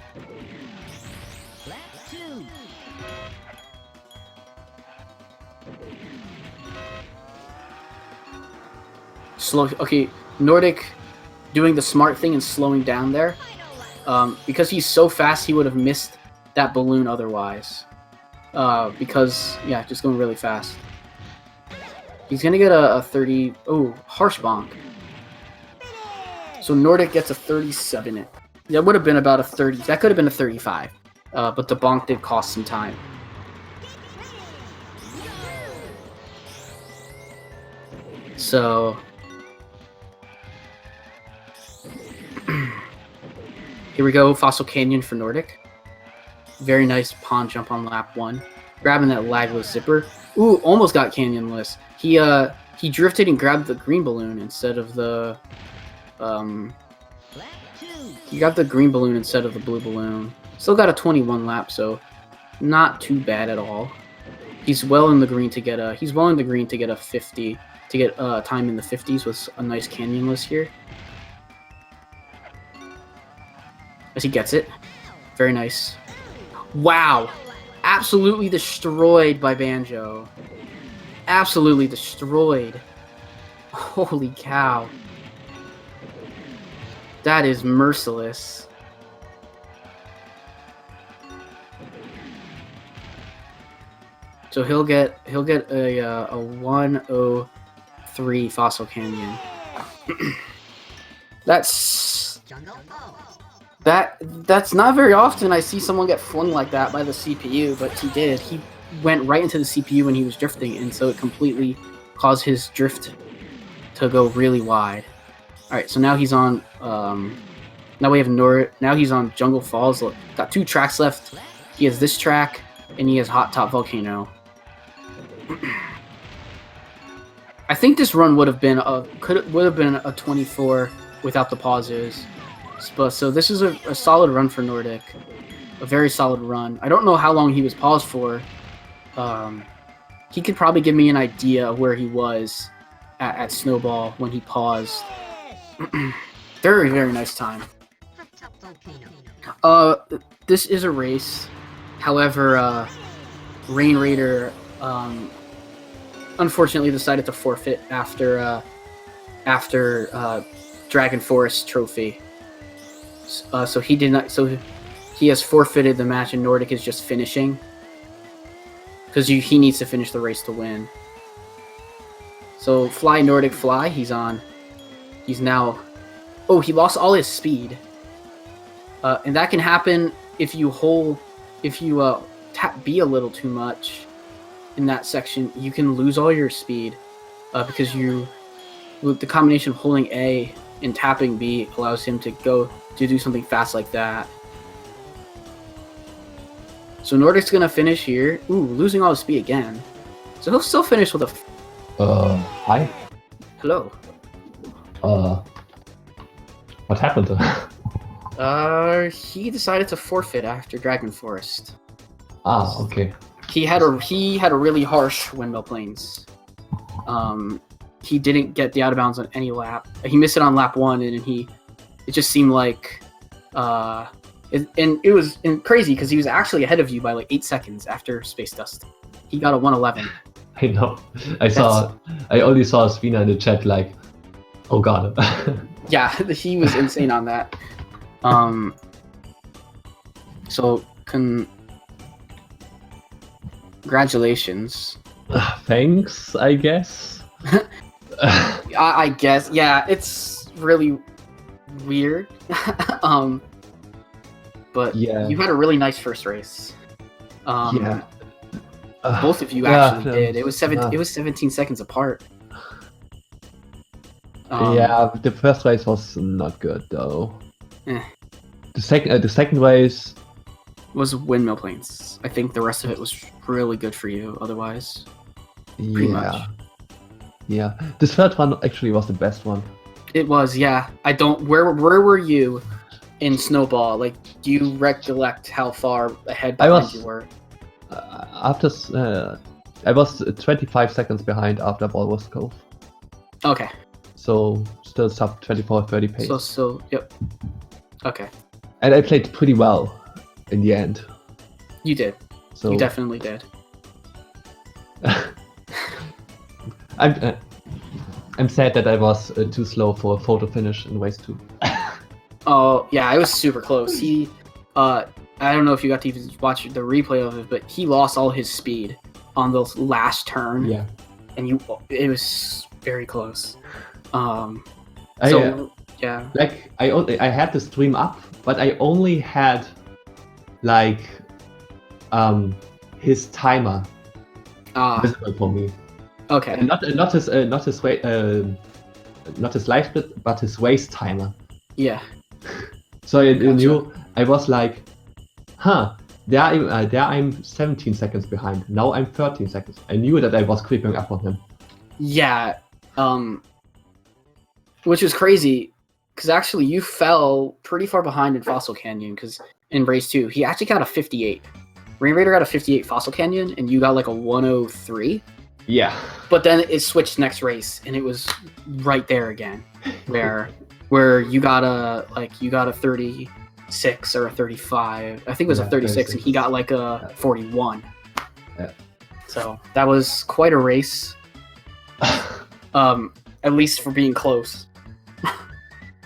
Okay, Nordic doing the smart thing and slowing down there. Because he's so fast, he would have missed that balloon otherwise. Because, yeah, just going really fast. He's going to get a 30... Oh, harsh bonk. So Nordic gets a 37. That would have been about a 30... That could have been a 35. But the bonk did cost some time. So... Here we go, Fossil Canyon for Nordic. Very nice pond jump on lap 1. Grabbing that lagless zipper. Ooh, almost got canyonless. He drifted and grabbed the green balloon instead of the... He got the green balloon instead of the blue balloon. Still got a 21 lap, so not too bad at all. He's well in the green to get a... He's well in the green to get a 50... To get time in the 50s with a nice canyonless here. As he gets it. Very nice. Wow. Absolutely destroyed by Banjo. Absolutely destroyed. Holy cow. That is merciless. So he'll get a 103 Fossil Canyon. That's That's not very often I see someone get flung like that by the CPU, but he did. He went right into the CPU when he was drifting, and so it completely caused his drift to go really wide. All right, so now he's on. Now we have Now he's on Jungle Falls. Look, got 2 tracks left. He has this track, and he has Hot Top Volcano. I think this run would have been a 24 without the pauses. So this is a solid run for Nordic, a very solid run. I don't know how long he was paused for. He could probably give me an idea of where he was at Snowball when he paused. Very, very nice time. This is a race. However, RainRaider unfortunately decided to forfeit after Dragon Forest Trophy. So he did not. So he has forfeited the match, and Nordic is just finishing because he needs to finish the race to win. So fly Nordic fly. He's on. He's now. Oh, he lost all his speed, and that can happen if you tap B a little too much in that section. You can lose all your speed because with the combination of holding A and tapping B allows him to do something fast like that. So Nordic's gonna finish here. Ooh, losing all his speed again. So he'll still finish with a.
Hi.
Hello.
What happened?
He decided to forfeit after Dragon Forest.
Okay.
He had a really harsh windmill planes. He didn't get the out of bounds on any lap. He missed it on lap 1, and it just seemed like, it was crazy because he was actually ahead of you by like 8 seconds after Space Dust. He got a 111.
I know. I only saw Svina in the chat like, oh god.
Yeah, he was insane on that. So congratulations.
Thanks, I guess.
I guess, yeah, it's really weird. But
yeah,
you had a really nice first race.
Yeah.
Both of you actually did. It was 17 seconds apart.
Yeah, the first race was not good though.
Eh.
The second race
was windmill planes. I think the rest of it was really good for you. Otherwise, pretty much.
Yeah, this third one actually was the best one.
It was, yeah. I don't. Where were you in Snowball? Like, do you recollect how far ahead behind you were?
I was 25 seconds behind after Walrus Cove.
Okay.
So still sub 24-30 pace.
So yep. Okay.
And I played pretty well in the end.
You did.
So
you definitely did.
I'm sad that I was too slow for a photo finish in race 2.
Oh yeah, it was super close. I don't know if you got to even watch the replay of it, but he lost all his speed on the last turn.
Yeah.
And it was very close. Yeah.
Like I had the stream up, but I only had like his timer visible for me.
Okay.
And not his life split, but his race timer.
Yeah.
So I knew I was like, there I'm 17 seconds behind. Now I'm 13 seconds. I knew that I was creeping up on him.
Yeah. Which was crazy, because actually you fell pretty far behind in Fossil Canyon, because in race 2, he actually got a 58. RainRaider got a 58 Fossil Canyon, and you got like a 103.
Yeah.
But then it switched next race, and it was right there again, where you got a 36 or a 35. I think it was a 36, and he got like a 41.
Yeah.
So that was quite a race. At least for being close.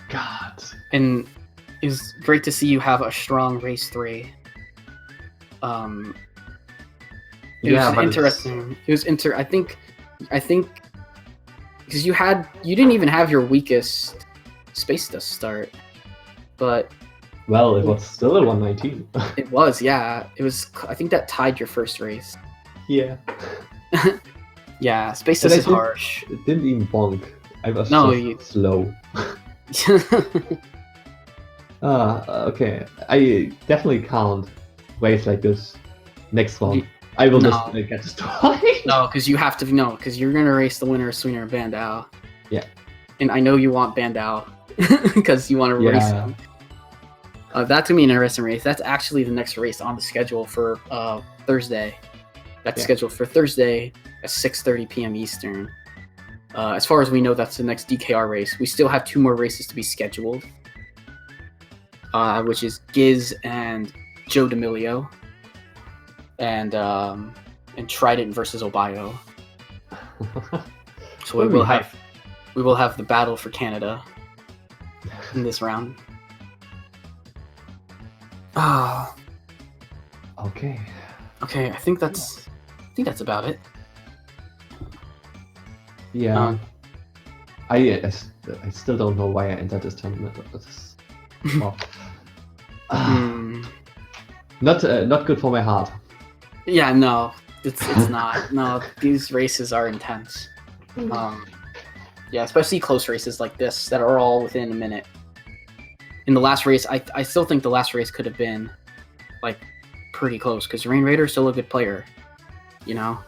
God.
And it was great to see you have a strong race 3. It was interesting. It was I think because you didn't even have your weakest Space Dust start, but
Well, it was still a 119.
It was, yeah. It was. I think that tied your first race.
Yeah.
Yeah, Space
And
Dust
I
is harsh.
It didn't even bonk. I was
No,
just
you-
slow. Okay. I definitely can't race like this next round. I will
No.
just get destroyed.
No, because you have to know, because you're gonna race the winner of Sweener and Bandao.
Yeah.
And I know you want Bandao because you want to race
Yeah.
him. That's gonna be an interesting race. That's actually the next race on the schedule for Thursday. That's
Yeah.
scheduled for Thursday at 6:30 p.m. Eastern. As far as we know, that's the next DKR race. We still have 2 more races to be scheduled, which is Giz and Joe D'Amelio, and Trident versus Obayo. So we will have the battle for Canada in this round. Ah,
Okay.
okay. I think that's about it.
Yeah. I still don't know why I entered this tournament. This, well, not good for my heart.
Yeah, no, it's not. No, these races are intense. Yeah, especially close races like this that are all within a minute. In the last race, I still think the last race could have been like pretty close because RainRaider is still a good player. You know,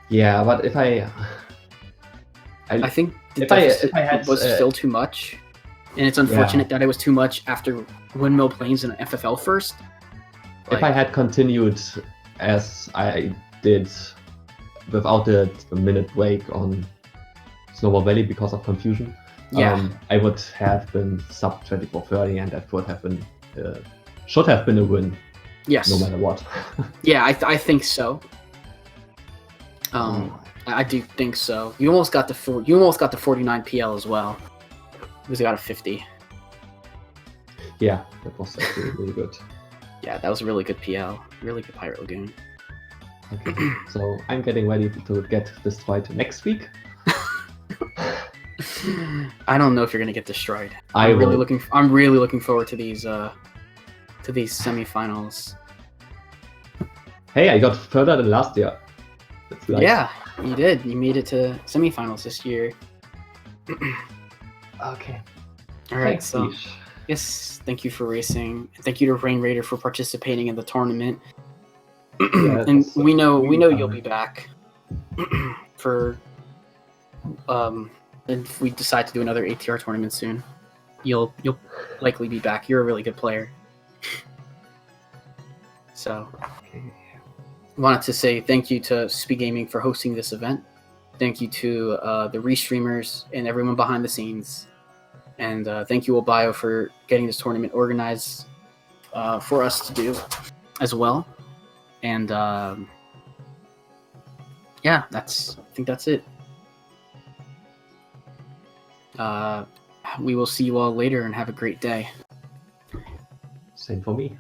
Yeah, but if I
I think the
If I
deficit was
had,
still too much, and it's unfortunate that it was too much after Windmill Plains and FFL first.
if I had continued as I did without the minute break on Snowball Valley because of confusion,
Yeah.
I would have been sub 24:30, and that would have been should have been a win
Yes.
no matter what.
Yeah, I think so. I do think so. You almost got the 49 PL as well. Because I got a 50.
Yeah, that was actually really good.
Yeah, that was a really good PL. Really good Pirate Lagoon.
Okay, so I'm getting ready to get destroyed next week.
I don't know if you're gonna get destroyed.
I'm
really looking forward to these semifinals.
Hey, I got further than last year. That's nice.
Yeah, you did. You made it to semifinals this year.
Okay.
All right,
Thanks,
so
Ish.
yes, thank you for racing. Thank you to RainRaider for participating in the tournament.
Yeah,
And
that's
we know
really
you'll
fun.
be back for if we decide to do another ATR tournament soon. You'll likely be back. You're a really good player. So wanted to say thank you to SpeedGaming for hosting this event. Thank you to the restreamers and everyone behind the scenes. And thank you, Obayo, for getting this tournament organized for us to do as well. And yeah, I think that's it. We will see you all later and have a great day.
Same for me.